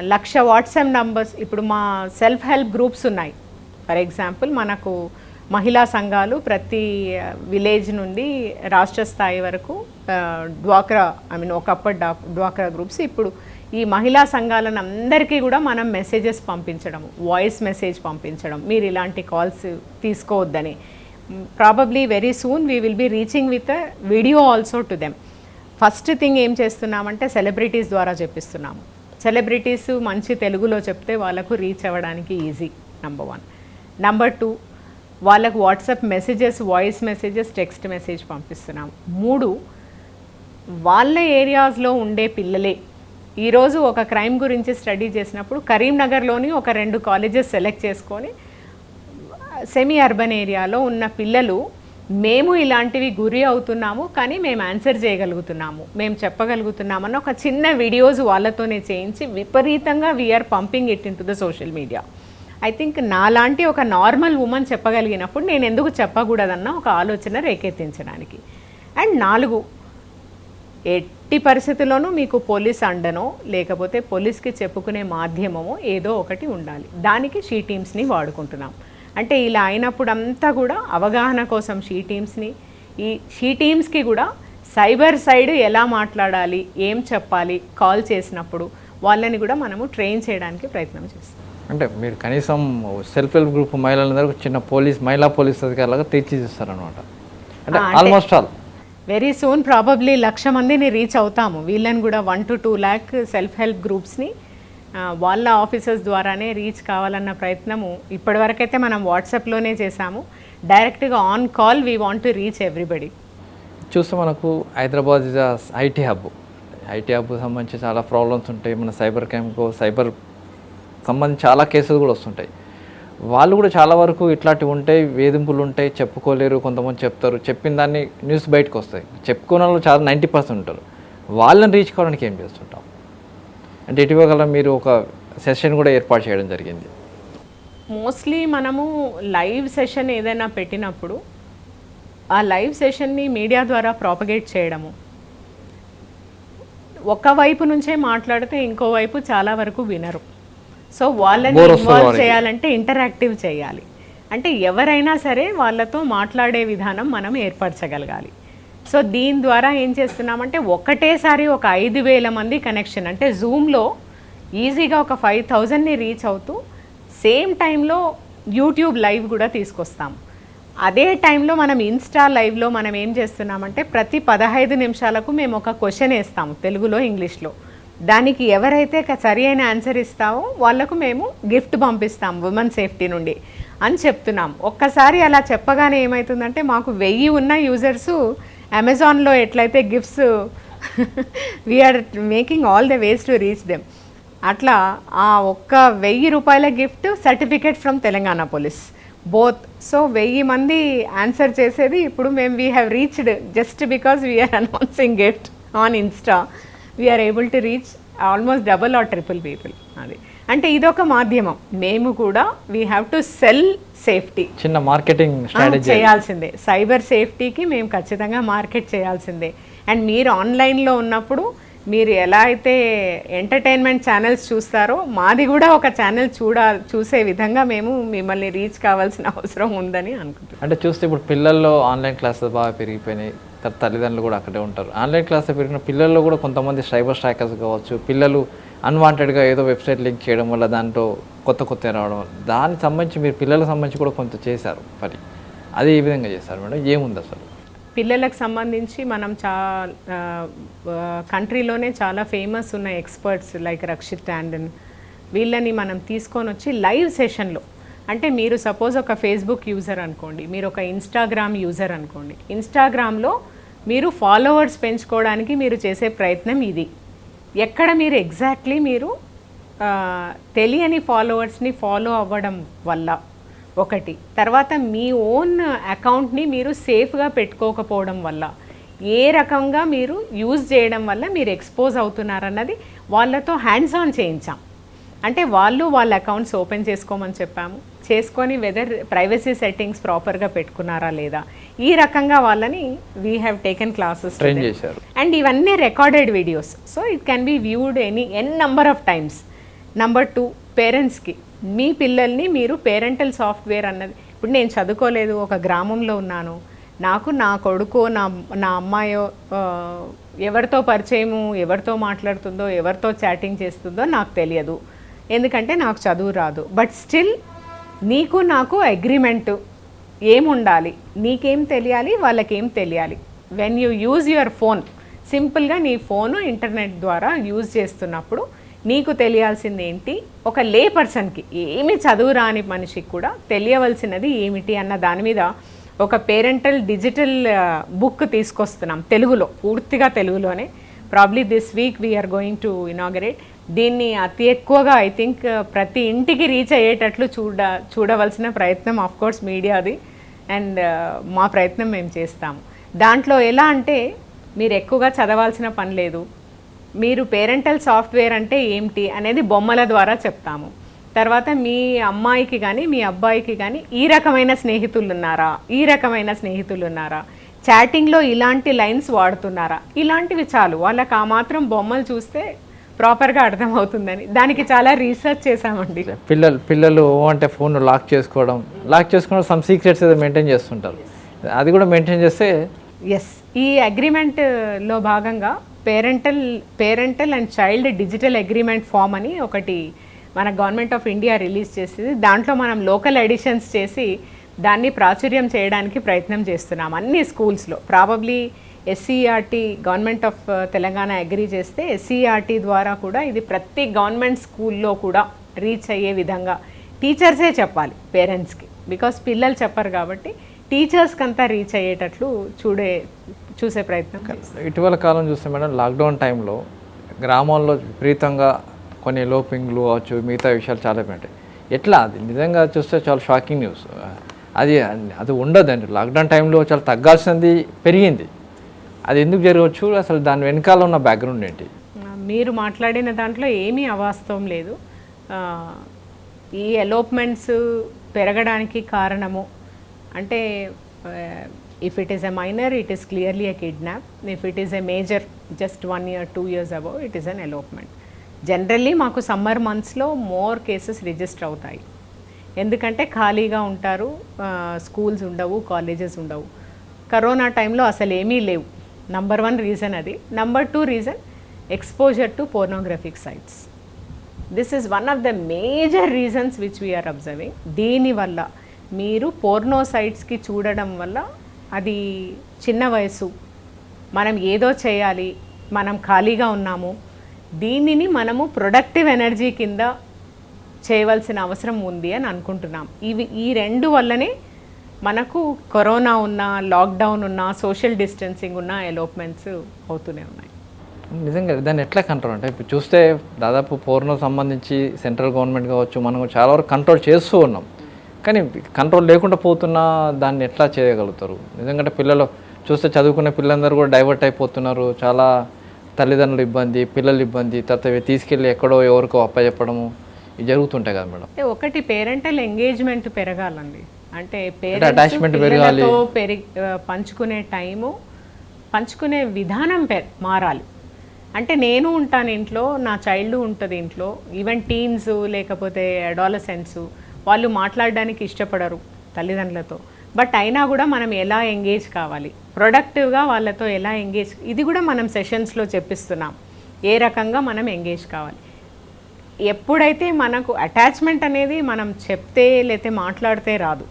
1,00,000 వాట్సాప్ నంబర్స్, ఇప్పుడు మా సెల్ఫ్ హెల్ప్ గ్రూప్స్ ఉన్నాయి. ఫర్ ఎగ్జాంపుల్ మనకు మహిళా సంఘాలు ప్రతి విలేజ్ నుండి రాష్ట్ర స్థాయి వరకు డ్వాక్రా, ఒకప్పుడు డ్వాక్రా గ్రూప్స్. ఇప్పుడు ఈ మహిళా సంఘాలను అందరికీ కూడా మనం మెసేజెస్ పంపించడం, వాయిస్ మెసేజ్ పంపించడం, మీరు ఇలాంటి కాల్స్ తీసుకోవద్దని. Probably very soon we will be reaching with a video also to them. First thing ఏం చేస్తున్నామంటే సెలబ్రిటీస్ ద్వారా చెప్పిస్తున్నాము. సెలబ్రిటీస్ మంచి తెలుగులో చెప్తే వాళ్ళకు రీచ్ అవ్వడానికి ఈజీ, నంబర్ 1. నంబర్ 2, వాళ్ళకు WhatsApp messages, voice messages, text message పంపిస్తున్నాము. 3, వాళ్ళ ఏరియాస్లో ఉండే పిల్లలే. ఈరోజు ఒక క్రైమ్ గురించి స్టడీ చేసినప్పుడు కరీంనగర్లోని ఒక 2 కాలేజెస్ సెలెక్ట్ చేసుకొని సెమీ అర్బన్ ఏరియాలో ఉన్న పిల్లలు మేము ఇలాంటివి గురి అవుతున్నాము, కానీ మేము ఆన్సర్ చేయగలుగుతున్నాము, మేము చెప్పగలుగుతున్నామన్న ఒక చిన్న వీడియోస్ వాళ్ళతోనే చేయించి విపరీతంగా we are pumping it into the social media. I think నాలాంటి ఒక నార్మల్ ఉమెన్ చెప్పగలిగినప్పుడు నేను ఎందుకు చెప్పకూడదన్న ఒక ఆలోచన రేకెత్తించడానికి. అండ్ 4, ఎట్టి పరిస్థితుల్లోనూ మీకు పోలీస్ అండనో లేకపోతే పోలీస్కి చెప్పుకునే మాధ్యమమో ఏదో ఒకటి ఉండాలి. దానికి షీ టీమ్స్ని వాడుకుంటున్నాం. అంటే ఇలా అయినప్పుడు అంతా కూడా అవగాహన కోసం షీ టీమ్స్ని, ఈ షీ టీమ్స్కి కూడా సైబర్ సైడ్ ఎలా మాట్లాడాలి, ఏం చెప్పాలి, కాల్ చేసినప్పుడు వాళ్ళని కూడా మనము ట్రైన్ చేయడానికి ప్రయత్నం చేస్తాం. అంటే మీరు కనీసం సెల్ఫ్ హెల్ప్ గ్రూప్ మహిళలందరూ చిన్న మహిళా పోలీస్ అధికారులుగా తీర్చిదిస్తారనమాట. అంటే almost all very soon probably 1,00,000 మందిని రీచ్ అవుతాము. వీళ్ళని కూడా 1 to 2 lakh సెల్ఫ్ హెల్ప్ గ్రూప్స్ని వాళ్ళ ఆఫీసర్స్ ద్వారానే రీచ్ కావాలన్న ప్రయత్నము ఇప్పటివరకైతే మనం వాట్సాప్లోనే చేశాము. డైరెక్ట్గా on call we want to reach everybody. చూస్తే మనకు Hyderabad is IT hub. IT hub సంబంధించి చాలా ప్రాబ్లమ్స్ ఉంటాయి. మన సైబర్ క్రైమ్కు సైబర్ సంబంధించి చాలా కేసులు కూడా వస్తుంటాయి. వాళ్ళు కూడా చాలా వరకు ఇట్లాంటివి ఉంటాయి, వేధింపులు ఉంటాయి, చెప్పుకోలేరు. కొంతమంది చెప్తారు, చెప్పిన దాన్ని న్యూస్ బయటకు వస్తాయి. చెప్పుకునే వాళ్ళు చాలా 90% ఉంటారు. వాళ్ళని రీచ్ కావడానికి ఏం చేస్తుంటాం? అంటే ఇటీవల మీరు ఒక సెషన్ కూడా ఏర్పాటు చేయడం జరిగింది. మోస్ట్లీ మనము లైవ్ సెషన్ ఏదైనా పెట్టినప్పుడు ఆ లైవ్ సెషన్ని మీడియా ద్వారా ప్రాపగేట్ చేయడము, ఒక వైపు నుంచే మాట్లాడితే ఇంకో వైపు చాలా వరకు వినరు. సో వాళ్ళని ఇన్వాల్వ్ చేయాలంటే ఇంటరాక్టివ్ చేయాలి. అంటే ఎవరైనా సరే వాళ్ళతో మాట్లాడే విధానం మనం ఏర్పరచగలగాలి. సో దీని ద్వారా ఏం చేస్తున్నామంటే ఒకటేసారి ఒక 5,000 మంది కనెక్షన్, అంటే జూమ్లో ఈజీగా ఒక 5,000ని రీచ్ అవుతూ సేమ్ టైంలో యూట్యూబ్ లైవ్ కూడా తీసుకొస్తాము. అదే టైంలో మనం ఇన్స్టా లైవ్లో మనం ఏం చేస్తున్నామంటే ప్రతి 15 నిమిషాలకు మేము ఒక క్వశ్చన్ వేస్తాము, తెలుగులో ఇంగ్లీష్లో. దానికి ఎవరైతే సరి అయిన ఆన్సర్ ఇస్తామో వాళ్ళకు మేము గిఫ్ట్ పంపిస్తాం ఉమెన్ సేఫ్టీ నుండి అని చెప్తున్నాం. ఒక్కసారి అలా చెప్పగానే ఏమవుతుందంటే మాకు 1000 ఉన్న యూజర్సు అమెజాన్లో ఎట్లయితే gifts we are making all the ways to reach them. అట్లా ఆ ఒక్క 1000 రూపాయల gift certificate from Telangana police both. So 1000 మంది ఆన్సర్ చేసేది ఇప్పుడు మేము we have reached just because we are announcing gift on Insta. We are able to reach almost double or triple people. అది అంటే ఇదొక మాధ్యమం. మేము కూడా we have to sell safety, చిన్న మార్కెటింగ్ స్ట్రాటజీ చేయాల్సిందే. సైబర్ సేఫ్టీకి మేము ఖచ్చితంగా మార్కెట్ చేయాల్సిందే. అండ్ మీరు ఆన్లైన్లో ఉన్నప్పుడు మీరు ఎలా అయితే ఎంటర్టైన్మెంట్ ఛానల్స్ చూస్తారో మాది కూడా ఒక ఛానల్ చూసే విధంగా మేము మిమ్మల్ని రీచ్ కావాల్సిన అవసరం ఉందని అనుకుంటున్నాం. అంటే చూస్తే ఇప్పుడు పిల్లల్లో ఆన్లైన్ క్లాసెస్ బాగా పెరిగిపోయినాయి. తల్లిదండ్రులు కూడా అక్కడే ఉంటారు. ఆన్లైన్ క్లాసెస్ పెరిగిన పిల్లల్లో కూడా కొంతమంది సైబర్ స్ట్రైకర్స్ కావచ్చు, పిల్లలు అన్వాంటెడ్గా ఏదో వెబ్సైట్ లింక్ చేయడం వల్ల దాంట్లో కొత్త రావడం, దానికి సంబంధించి మీరు పిల్లలకు సంబంధించి కూడా కొంత చేశారు పని. అది ఏ విధంగా చేశారు మేడం? ఏముంది అసలు పిల్లలకు సంబంధించి? మనం కంట్రీలోనే చాలా ఫేమస్ ఉన్న ఎక్స్పర్ట్స్ లైక్ రక్షిత్ టాండన్ వీళ్ళని మనం తీసుకొని వచ్చి లైవ్ సెషన్లో, అంటే మీరు సపోజ్ ఒక ఫేస్బుక్ యూజర్ అనుకోండి, మీరు ఒక ఇన్స్టాగ్రామ్ యూజర్ అనుకోండి, ఇన్స్టాగ్రామ్లో మీరు ఫాలోవర్స్ పెంచుకోవడానికి మీరు చేసే ప్రయత్నం ఇది. ఎక్కడ మీరు ఎగ్జాక్ట్లీ మీరు తెలియని ఫాలోవర్స్ని ఫాలో అవ్వడం వల్ల ఒకటి, తర్వాత మీ ఓన్ అకౌంట్ని మీరు సేఫ్గా పెట్టుకోకపోవడం వల్ల, ఏ రకంగా మీరు యూజ్ చేయడం వల్ల మీరు ఎక్స్పోజ్ అవుతున్నారన్నది వాళ్ళతో హ్యాండ్స్ ఆన్ చేయించాం. అంటే వాళ్ళ అకౌంట్స్ ఓపెన్ చేసుకోమని చెప్పాము, చేసుకొని వెదర్ ప్రైవసీ సెట్టింగ్స్ ప్రాపర్గా పెట్టుకున్నారా లేదా, ఈ రకంగా వాళ్ళని we have taken classes train చేశారు. అండ్ ఇవన్నీ recorded videos, so it can be viewed N number of times. Number 2, పేరెంట్స్కి మీ పిల్లల్ని మీరు పేరెంటల్ సాఫ్ట్వేర్ అన్నది, ఇప్పుడు నేను చదువుకోలేదు, ఒక గ్రామంలో ఉన్నాను, నాకు నా కొడుకో నా అమ్మాయో ఎవరితో పరిచయము, ఎవరితో మాట్లాడుతుందో, ఎవరితో చాటింగ్ చేస్తుందో నాకు తెలియదు, ఎందుకంటే నాకు చదువు రాదు. బట్ స్టిల్ నీకు నాకు అగ్రిమెంటు ఏముండాలి, నీకేం తెలియాలి, వాళ్ళకేం తెలియాలి. When you use your phone, సింపుల్గా నీ ఫోను ఇంటర్నెట్ ద్వారా యూజ్ చేస్తున్నప్పుడు నీకు తెలియాల్సింది ఏంటి, ఒక లే పర్సన్కి, ఏమి చదువు రాని మనిషికి కూడా తెలియవలసినది ఏమిటి అన్న దాని మీద ఒక పేరెంటల్ డిజిటల్ బుక్ తీసుకొస్తున్నాం తెలుగులో, పూర్తిగా తెలుగులోనే. Probably this week we are going to inaugurate. దీన్ని అతి ఎక్కువగా ఐ థింక్ ప్రతి ఇంటికి రీచ్ అయ్యేటట్లు చూడవలసిన ప్రయత్నం ఆఫ్ కోర్స్ మీడియాది. అండ్ మా ప్రయత్నం మేము చేస్తాము. దాంట్లో ఎలా అంటే మీరు ఎక్కువగా చదవాల్సిన పని లేదు, మీరు పేరెంటల్ సాఫ్ట్వేర్ అంటే ఏమిటి అనేది బొమ్మల ద్వారా చెప్తాము. తర్వాత మీ అమ్మాయికి కానీ మీ అబ్బాయికి కానీ ఈ రకమైన స్నేహితులు ఉన్నారా, ఈ రకమైన స్నేహితులు ఉన్నారా, చాటింగ్లో ఇలాంటి లైన్స్ వాడుతున్నారా, ఇలాంటివి చాలు. వాళ్ళకి ఆ మాత్రం బొమ్మలు చూస్తే ప్రాపర్గా అర్థమవుతుందని దానికి చాలా రీసెర్చ్ చేశామండి. పిల్లలు అంటే ఫోన్ లాక్ చేసుకోవడం సమ్ సీక్రెట్స్ ఏదో మెయింటైన్ చేస్తుంటారు, అది కూడా మెయింటైన్ చేస్తే ఎస్, ఈ అగ్రిమెంట్లో భాగంగా parental and child digital agreement form అని ఒకటి మన గవర్నమెంట్ ఆఫ్ ఇండియా రిలీజ్ చేసింది. దాంట్లో మనం లోకల్ ఎడిషన్స్ చేసి దాన్ని ప్రాచుర్యం చేయడానికి ప్రయత్నం చేస్తున్నాం అన్ని స్కూల్స్లో. Probably SCERT government of Telangana agree చేస్తే ఎస్సీఆర్టీ ద్వారా కూడా ఇది ప్రతి గవర్నమెంట్ స్కూల్లో కూడా రీచ్ అయ్యే విధంగా టీచర్సే చెప్పాలి పేరెంట్స్కి, బికాస్ పిల్లలు చెప్పరు కాబట్టి టీచర్స్కి అంతా రీచ్ అయ్యేటట్లు చూసే ప్రయత్నం. ఇటీవల కాలం చూస్తే మేడం, లాక్డౌన్ టైంలో గ్రామాల్లో విపరీతంగా కొన్ని లోపింగ్లు అవచ్చు, మిగతా విషయాలు చాలా ఉంటాయి. ఎట్లా అది నిజంగా చూస్తే చాలా షాకింగ్ న్యూస్. అది ఉండదండి. లాక్డౌన్ టైంలో చాలా తగ్గాల్సింది పెరిగింది. అది ఎందుకు జరగవచ్చు, అసలు దాని వెనకాల ఉన్న బ్యాక్గ్రౌండ్ ఏంటి? మీరు మాట్లాడిన దాంట్లో ఏమీ అవాస్తవం లేదు. ఈ ఎలోప్మెంట్స్ పెరగడానికి కారణము అంటే if it is a minor it is clearly a kidnap, if it is a major just 1 year 2 years above it is an elopement. Generally మాకు సమ్మర్ మంత్స్లో మోర్ కేసెస్ రిజిస్టర్ అవుతాయి, ఎందుకంటే ఖాళీగా ఉంటారు, స్కూల్స్ ఉండవు, కాలేజెస్ ఉండవు. కరోనా టైంలో అసలు ఏమీ లేవు. నంబర్ 1 రీజన్ అది. Number 2 reason exposure to pornographic sites. This is one of the major reasons which we are observing. దీనివల్ల మీరు పోర్నో సైట్స్కి చూడడం వల్ల అది చిన్న వయసు, మనం ఏదో చేయాలి, మనం ఖాళీగా ఉన్నాము, దీనిని మనము ప్రొడక్టివ్ ఎనర్జీ కింద చేయవలసిన అవసరం ఉంది అని అనుకుంటున్నాం. ఈ రెండు వల్లనే మనకు కరోనా ఉన్నా, లాక్డౌన్ ఉన్నా, సోషల్ డిస్టెన్సింగ్ ఉన్నా ఎలోప్మెంట్స్ అవుతూనే ఉన్నాయి. నిజంగా దాన్ని ఎట్లా కంట్రోల్ అంటే ఇప్పుడు చూస్తే దాదాపు పోర్నో సంబంధించి సెంట్రల్ గవర్నమెంట్ కావచ్చు, మనం చాలా వరకు కంట్రోల్ చేస్తూ ఉన్నాం. కానీ కంట్రోల్ లేకుండా పోతున్నా దాన్ని ఎట్లా చేయగలుగుతారు? నిజంగా పిల్లలు చూస్తే చదువుకునే పిల్లలందరూ కూడా డైవర్ట్ అయిపోతున్నారు. చాలా తల్లిదండ్రులు ఇబ్బంది, పిల్లలు ఇబ్బంది, తర్వాత తీసుకెళ్ళి ఎక్కడో ఎవరికో అప్పచెప్పడము ఇవి జరుగుతుంటాయి కదా మేడం. ఒకటి పేరెంటల్ ఎంగేజ్మెంట్ పెరగాలండి. అంటే అటాచ్మెంట్ పెరగాలి, పంచుకునే టైము, పంచుకునే విధానం మారాలి. అంటే నేను ఉంటాను ఇంట్లో, నా చైల్డ్ ఉంటుంది ఇంట్లో, ఈవెన్ టీన్స్ లేకపోతే అడాలసెంట్స్ వాళ్ళు మాట్లాడడానికి ఇష్టపడరు తల్లిదండ్రులతో. బట్ అయినా కూడా మనం ఎలా ఎంగేజ్ కావాలి, ప్రొడక్టివ్గా వాళ్ళతో ఎలా ఎంగేజ్, ఇది కూడా మనం సెషన్స్లో చెప్పిస్తున్నాం ఏ రకంగా మనం ఎంగేజ్ కావాలి. ఎప్పుడైతే మనకు అటాచ్మెంట్ అనేది మనం చెప్తే లేకపోతే మాట్లాడితే రాదు,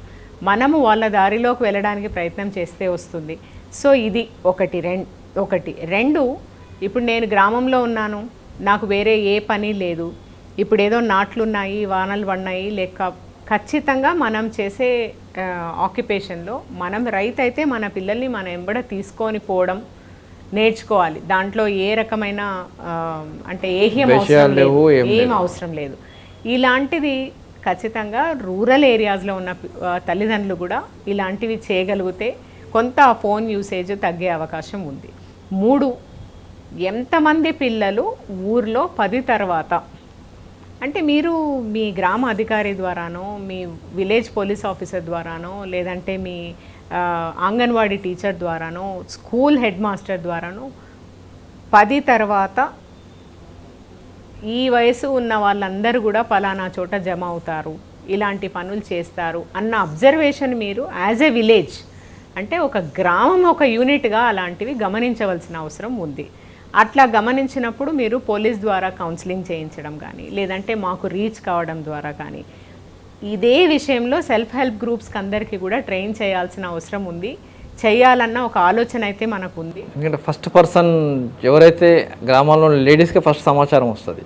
మనము వాళ్ళ దారిలోకి వెళ్ళడానికి ప్రయత్నం చేస్తే వస్తుంది. సో ఇది ఒకటి. రెండు, ఇప్పుడు నేను గ్రామంలో ఉన్నాను, నాకు వేరే ఏ పని లేదు, ఇప్పుడు ఏదో నాట్లున్నాయి, వానలు పడినాయి, లేక ఖచ్చితంగా మనం చేసే ఆక్యుపేషన్లో మనం రైతు అయితే మన పిల్లల్ని మన ఎంబడ తీసుకొని పోవడం నేర్చుకోవాలి. దాంట్లో ఏ రకమైన అంటే ఏం అవసరం లేదు. ఇలాంటిది ఖచ్చితంగా రూరల్ ఏరియాస్లో ఉన్న తల్లిదండ్రులు కూడా ఇలాంటివి చేయగలిగితే కొంత ఫోన్ యూసేజ్ తగ్గే అవకాశం ఉంది. 3, ఎంతమంది పిల్లలు ఊర్లో 10 తర్వాత అంటే మీరు మీ గ్రామ అధికారి ద్వారానో, మీ విలేజ్ పోలీస్ ఆఫీసర్ ద్వారానో, లేదంటే మీ అంగన్వాడీ టీచర్ ద్వారానో, స్కూల్ హెడ్ మాస్టర్ ద్వారానో 10 తర్వాత ఈ వయసు ఉన్న వాళ్ళందరూ కూడా పలానా చోట జమ అవుతారు, ఇలాంటి పనులు చేస్తారు అన్న అబ్జర్వేషన్ మీరు యాజ్ ఎ విలేజ్ అంటే ఒక గ్రామం, ఒక యూనిట్గా అలాంటివి గమనించవలసిన అవసరం ఉంది. అట్లా గమనించినప్పుడు మీరు పోలీస్ ద్వారా కౌన్సిలింగ్ చేయించడం కానీ, లేదంటే మాకు రీచ్ కావడం ద్వారా కానీ, ఇదే విషయంలో సెల్ఫ్ హెల్ప్ గ్రూప్స్కి అందరికీ కూడా ట్రైన్ చేయాల్సిన అవసరం ఉంది. చేయాలన్న ఒక ఆలోచన అయితే మనకు ఉంది. ఎందుకంటే ఫస్ట్ పర్సన్ ఎవరైతే గ్రామాల్లో లేడీస్కి ఫస్ట్ సమాచారం వస్తుంది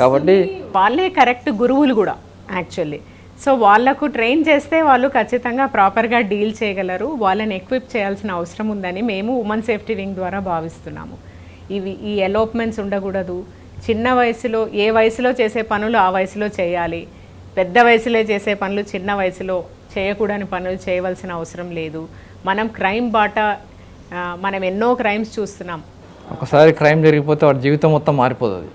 కాబట్టి వాళ్ళే కరెక్ట్ గురువులు కూడా యాక్చువల్లీ. సో వాళ్లకు ట్రైన్ చేస్తే వాళ్ళు ఖచ్చితంగా ప్రాపర్గా డీల్ చేయగలరు. వాళ్ళని ఎక్విప్ చేయాల్సిన అవసరం ఉందని మేము ఉమెన్ సేఫ్టీ వింగ్ ద్వారా భావిస్తున్నాము. ఈ ఎలోప్మెంట్స్ ఉండకూడదు. చిన్న వయసులో ఏ వయసులో చేసే పనులు ఆ వయసులో చేయాలి. పెద్ద వయసులో చేసే పనులు చిన్న వయసులో చేయకూడని పనులు చేయవలసిన అవసరం లేదు. మనం క్రైమ్ బాట మనం ఎన్నో క్రైమ్స్ చూస్తున్నాం. ఒకసారి క్రైమ్ జరిగిపోతే వాడి జీవితం మొత్తం మారిపోతుంది.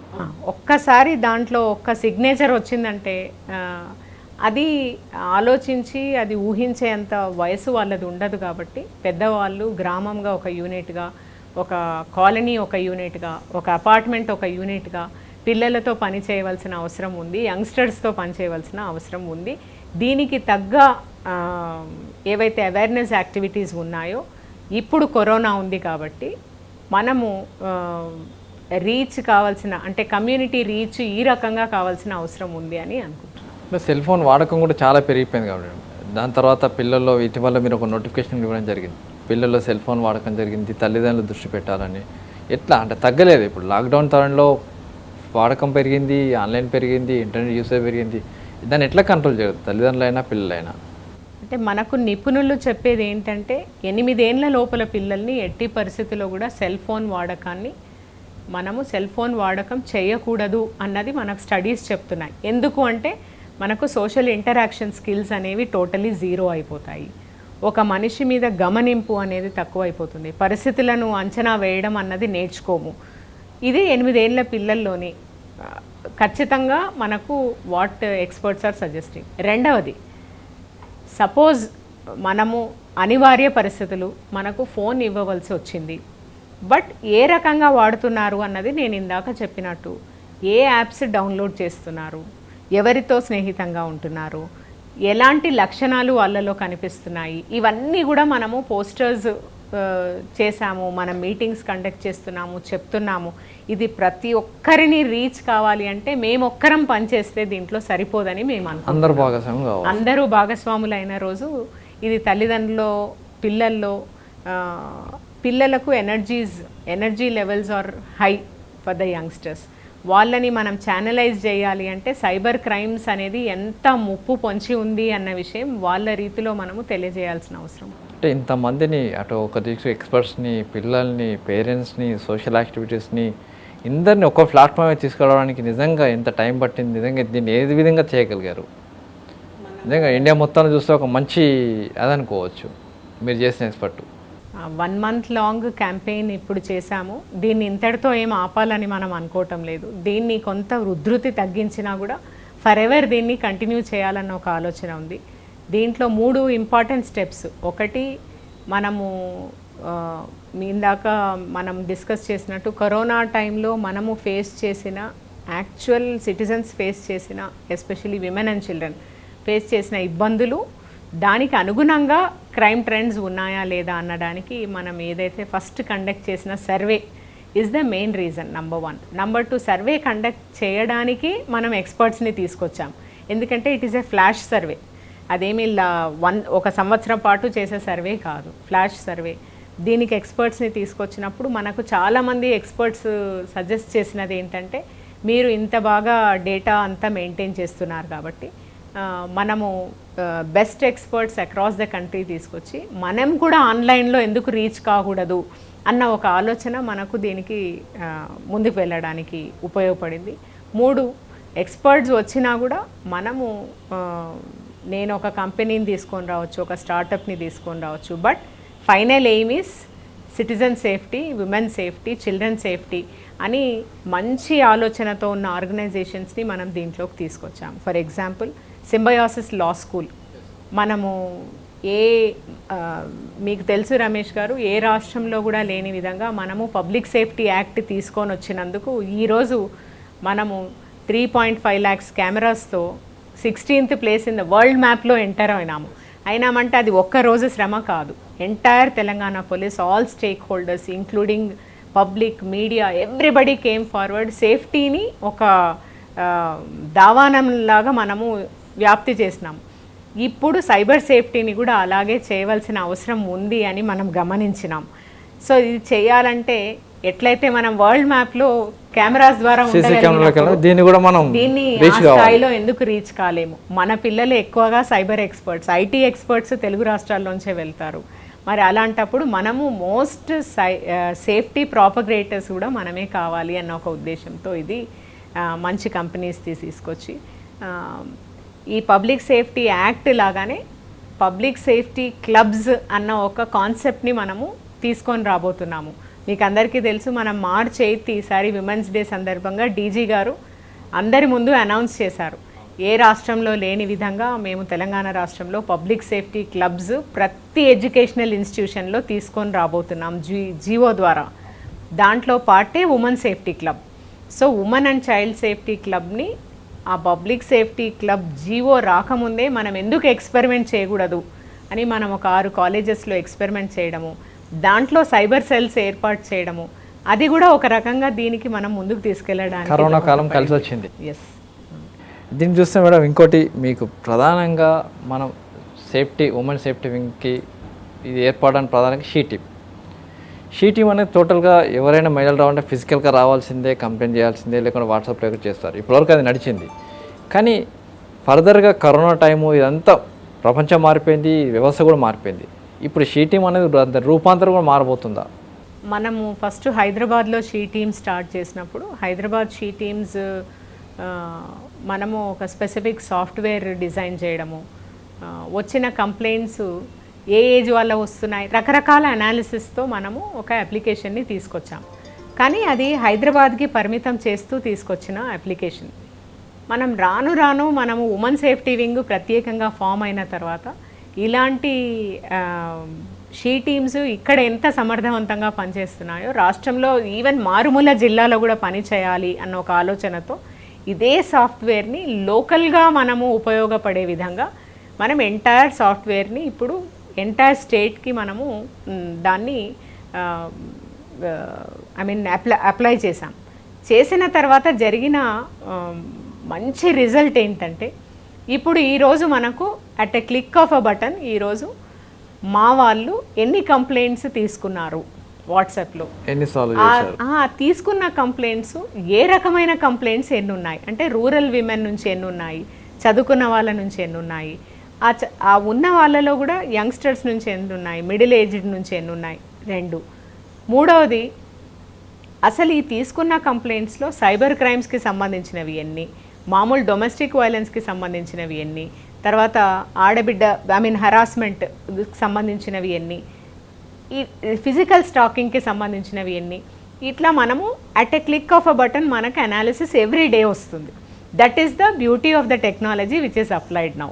ఒక్కసారి దాంట్లో ఒక్క సిగ్నేచర్ వచ్చిందంటే అది ఆలోచించి అది ఊహించేంత వయసు వాళ్ళది ఉండదు. కాబట్టి పెద్దవాళ్ళు గ్రామంగా ఒక యూనిట్గా, ఒక కాలనీ ఒక యూనిట్గా, ఒక అపార్ట్మెంట్ ఒక యూనిట్గా పిల్లలతో పని చేయవలసిన అవసరం ఉంది, యంగ్స్టర్స్తో పని చేయవలసిన అవసరం ఉంది. దీనికి తగ్గ ఏవైతే అవేర్నెస్ యాక్టివిటీస్ ఉన్నాయో, ఇప్పుడు కరోనా ఉంది కాబట్టి మనము రీచ్ కావాల్సిన, అంటే కమ్యూనిటీ రీచ్ ఈ రకంగా కావాల్సిన అవసరం ఉంది అని అనుకుంటున్నాను. సెల్ ఫోన్ వాడకం కూడా చాలా పెరిగిపోయింది కాబట్టి దాని తర్వాత పిల్లల్లో ఇటీవల మీరు ఒక నోటిఫికేషన్ ఇవ్వడం జరిగింది, పిల్లల్లో సెల్ ఫోన్ వాడకం జరిగింది, తల్లిదండ్రులు దృష్టి పెట్టాలని. ఎట్లా అంటే తగ్గలేదు. ఇప్పుడు లాక్డౌన్ తరంలో వాడకం పెరిగింది, ఆన్లైన్ పెరిగింది, ఇంటర్నెట్ యూసేజ్ పెరిగింది. దాన్ని ఎట్లా కంట్రోల్ చేయదు తల్లిదండ్రులైనా పిల్లలైనా? అంటే మనకు నిపుణులు చెప్పేది ఏంటంటే 8 ఏళ్ల లోపల పిల్లల్ని ఎట్టి పరిస్థితుల్లో కూడా సెల్ ఫోన్ వాడకాన్ని మనము సెల్ ఫోన్ వాడకం చేయకూడదు అన్నది మనకు స్టడీస్ చెప్తున్నాయి. ఎందుకు అంటే మనకు సోషల్ ఇంటరాక్షన్ స్కిల్స్ అనేవి టోటలీ జీరో అయిపోతాయి. ఒక మనిషి మీద గమనింపు అనేది తక్కువైపోతుంది. పరిస్థితులను అంచనా వేయడం అన్నది నేర్చుకోము. ఇది 8 ఏళ్ల పిల్లల్లోని ఖచ్చితంగా మనకు వాట్ ఎక్స్పర్ట్స్ ఆర్ సజెస్టింగ్. రెండవది, సపోజ్ మనము అనివార్య పరిస్థితులు మనకు ఫోన్ ఇవ్వవలసి వచ్చింది, బట్ ఏ రకంగా వాడుతున్నారు అన్నది నేను ఇందాక చెప్పినట్టు ఏ యాప్స్ డౌన్లోడ్ చేస్తున్నారు, ఎవరితో స్నేహితంగా ఉంటున్నారు, ఎలాంటి లక్షణాలు వాళ్ళలో కనిపిస్తున్నాయి, ఇవన్నీ కూడా మనము పోస్టర్స్ చేసాము, మనం మీటింగ్స్ కండక్ట్ చేస్తున్నాము, చెప్తున్నాము. ఇది ప్రతి ఒక్కరిని రీచ్ కావాలి అంటే మేమొక్కరం పనిచేస్తే దీంట్లో సరిపోదని మేము అనుకుంటున్నాం. అందరూ భాగస్వాములైన రోజు ఇది తల్లిదండ్రులు పిల్లలకు energy levels are high for the youngsters. వాళ్ళని మనం ఛానలైజ్ చేయాలి అంటే సైబర్ క్రైమ్స్ అనేది ఎంత ముప్పు పొంచి ఉంది అన్న విషయం వాళ్ళ రీతిలో మనము తెలియజేయాల్సిన అవసరం. అంటే ఇంతమందిని అటు ఒక దిక్కు ఎక్స్పర్ట్స్ని, పిల్లల్ని, పేరెంట్స్ని, సోషల్ యాక్టివిటీస్ని అందరినీ ఒక ప్లాట్ఫామ్ తీసుకురావడానికి నిజంగా ఎంత టైం పట్టింది, నిజంగా దీన్ని ఏ విధంగా చేయగలిగారు? నిజంగా ఇండియా మొత్తాన్ని చూస్తే ఒక మంచి అదనుకోవచ్చు మీరు చేసిన ఎక్స్పర్ట్. 1 month లాంగ్ క్యాంపెయిన్ ఇప్పుడు చేశాము. దీన్ని ఇంతటితో ఏం ఆపాలని మనం అనుకోవటం లేదు. దీన్ని కొంత ఉధృతి తగ్గించినా కూడా ఫర్ ఎవర్ దీన్ని కంటిన్యూ చేయాలన్న ఒక ఆలోచన ఉంది. దీంట్లో 3 ఇంపార్టెంట్ స్టెప్స్. ఒకటి, మనము ఇందాక మనం డిస్కస్ చేసినట్టు కరోనా టైంలో మనము ఫేస్ చేసిన, యాక్చువల్ సిటిజన్స్ ఫేస్ చేసిన, especially women and children face చేసిన ఇబ్బందులు, దానికి అనుగుణంగా క్రైమ్ ట్రెండ్స్ ఉన్నాయా లేదా అనడానికి మనం ఏదైతే ఫస్ట్ కండక్ట్ చేసిన survey is the main reason. Number 1. Number 2, survey conduct చేయడానికి మనం ఎక్స్పర్ట్స్ని తీసుకొచ్చాం. ఎందుకంటే it is a flash survey. అదేమి ఒక సంవత్సరం పాటు చేసే సర్వే కాదు, ఫ్లాష్ సర్వే. దీనికి ఎక్స్పర్ట్స్ని తీసుకొచ్చినప్పుడు మనకు చాలామంది ఎక్స్పర్ట్స్ సజెస్ట్ చేసినది ఏంటంటే, మీరు ఇంత బాగా డేటా అంతా మెయింటైన్ చేస్తున్నారు కాబట్టి మనము best experts across the country తీసుకొచ్చి మనం కూడా ఆన్లైన్లో ఎందుకు రీచ్ కాకూడదు అన్న ఒక ఆలోచన మనకు దీనికి ముందుకు వెళ్ళడానికి ఉపయోగపడింది. 3, ఎక్స్పర్ట్స్ వచ్చినా కూడా మనము నేను ఒక కంపెనీని తీసుకొని రావచ్చు, ఒక స్టార్టప్ని తీసుకొని రావచ్చు, but final aim is citizen safety, women safety, children safety అని మంచి ఆలోచనతో ఉన్న ఆర్గనైజేషన్స్ని మనం దీంట్లోకి తీసుకొచ్చాము. For example, Symbiosis law school. మనము మీకు తెలుసు రమేష్ గారు, ఏ రాష్ట్రంలో కూడా లేని విధంగా మనము పబ్లిక్ సేఫ్టీ యాక్ట్ తీసుకొని వచ్చినందుకు ఈరోజు మనము 3.5 lakhs కెమెరాస్తో 16th place in the world మ్యాప్లో ఎంటర్ అయినామంటే అది ఒక్కరోజు శ్రమ కాదు. Entire Telangana police, all stakeholders including public, media, everybody came forward. సేఫ్టీని ఒక దావానంలాగా మనము వ్యాప్తి చేసినాం. ఇప్పుడు సైబర్ సేఫ్టీని కూడా అలాగే చేయవలసిన అవసరం ఉంది అని మనం గమనించినాం. సో ఇది చేయాలంటే ఎట్లయితే మనం వరల్డ్ మ్యాప్లో కెమెరాస్ ద్వారా దీన్ని ఆ స్థాయిలో ఎందుకు రీచ్ కాలేము? మన పిల్లలు ఎక్కువగా cyber experts, IT experts Telugu రాష్ట్రాల్లోంచే వెళ్తారు. మరి అలాంటప్పుడు మనము మోస్ట్ సేఫ్టీ ప్రాపగ్రేటర్స్ కూడా మనమే కావాలి అన్న ఒక ఉద్దేశంతో ఇది మంచి కంపెనీస్ తీసుకొచ్చి ఈ పబ్లిక్ సేఫ్టీ యాక్ట్ లాగానే పబ్లిక్ సేఫ్టీ క్లబ్స్ అన్న ఒక కాన్సెప్ట్ని మనము తీసుకొని రాబోతున్నాము. మీకు అందరికీ తెలుసు, మనం మార్చ్ 8 ఈసారి విమెన్స్ డే సందర్భంగా డీజీ గారు అందరి ముందు అనౌన్స్ చేశారు. ఏ రాష్ట్రంలో లేని విధంగా మేము తెలంగాణ రాష్ట్రంలో పబ్లిక్ సేఫ్టీ క్లబ్స్ ప్రతి ఎడ్యుకేషనల్ ఇన్స్టిట్యూషన్లో తీసుకొని రాబోతున్నాం జీవో ద్వారా. దాంట్లో పార్టే women safety club. So women and child safety క్లబ్ని ఆ పబ్లిక్ సేఫ్టీ క్లబ్ జీవో రాకముందే మనం ఎందుకు ఎక్స్పెరిమెంట్ చేయకూడదు అని మనం ఒక 6 కాలేజెస్లో ఎక్స్పెరిమెంట్ చేయడము, దాంట్లో సైబర్ సెల్స్ ఏర్పాటు చేయడము, అది కూడా ఒక రకంగా దీనికి మనం ముందుకు తీసుకెళ్ళడానికి కరోనా కాలం కలిసి వచ్చింది. ఎస్. దీన్ని చూస్తే మేడం ఇంకోటి మీకు ప్రధానంగా మనం సేఫ్టీ ఉమెన్ సేఫ్టీ వింగ్కి ఇది ఏర్పడడానికి ప్రధానంగా షీ టీమ్ అనేది టోటల్గా ఎవరైనా మహిళలు రావాలంటే ఫిజికల్గా రావాల్సిందే, కంప్లైంట్ చేయాల్సిందే, లేకుండా వాట్సాప్లో ఎక్కడ చేస్తారు. ఇప్పటివరకు అది నడిచింది. కానీ ఫర్దర్గా కరోనా టైము ఇదంతా ప్రపంచం మారిపోయింది, వ్యవస్థ కూడా మారిపోయింది. ఇప్పుడు షీ టీమ్ అనేది రూపాంతరం కూడా మారబోతుందా? మనము ఫస్ట్ హైదరాబాద్లో షీ టీమ్ స్టార్ట్ చేసినప్పుడు హైదరాబాద్ షీ టీమ్స్ మనము ఒక స్పెసిఫిక్ సాఫ్ట్వేర్ డిజైన్ చేయడము, వచ్చిన కంప్లైంట్స్ ఏ ఏజ్ వల్ల వస్తున్నాయి, రకరకాల అనాలిసిస్తో మనము ఒక అప్లికేషన్ని తీసుకొచ్చాం. కానీ అది హైదరాబాద్కి పరిమితం చేస్తూ తీసుకొచ్చిన అప్లికేషన్. మనం రాను మనము ఉమెన్ సేఫ్టీ వింగ్ ప్రత్యేకంగా ఫామ్ అయిన తర్వాత ఇలాంటి షీ టీమ్స్ ఇక్కడ ఎంత సమర్థవంతంగా పనిచేస్తున్నాయో రాష్ట్రంలో ఈవెన్ మారుమూల జిల్లాలో కూడా పని చేయాలి అన్న ఒక ఆలోచనతో ఇదే సాఫ్ట్వేర్ని లోకల్గా మనము ఉపయోగపడే విధంగా మనం ఎంటైర్ సాఫ్ట్వేర్ని ఇప్పుడు ఎంటైర్ స్టేట్కి మనము దాన్ని అప్లై చేసిన తర్వాత జరిగిన మంచి రిజల్ట్ ఏంటంటే ఇప్పుడు ఈరోజు మనకు at a click of a button ఈరోజు మా వాళ్ళు ఎన్ని కంప్లైంట్స్ తీసుకున్నారు వాట్సాప్లో, తీసుకున్న కంప్లైంట్స్ ఏ రకమైన కంప్లైంట్స్ ఎన్ని ఉన్నాయి అంటే రూరల్ విమెన్ నుంచి ఎన్ని ఉన్నాయి, చదువుకున్న వాళ్ళ నుంచి ఎన్ని ఉన్నాయి, ఆ ఉన్న వాళ్ళలో కూడా యంగ్స్టర్స్ నుంచి ఎన్ని ఉన్నాయి, మిడిల్ ఏజ్డ్ నుంచి ఎన్ని ఉన్నాయి, 2. మూడవది అసలు ఈ తీసుకున్న కంప్లైంట్స్లో సైబర్ క్రైమ్స్కి సంబంధించినవి ఎన్ని, మామూలు డొమెస్టిక్ వైలెన్స్కి సంబంధించినవి ఎన్ని, తర్వాత ఆడబిడ్డ హరాస్మెంట్కి సంబంధించినవి ఎన్ని, ఈ ఫిజికల్ స్టాకింగ్కి సంబంధించినవి ఎన్ని, ఇట్లా మనము at a click of a button మనకు అనాలిసిస్ ఎవ్రీ డే వస్తుంది. That is the beauty of the technology which is applied now.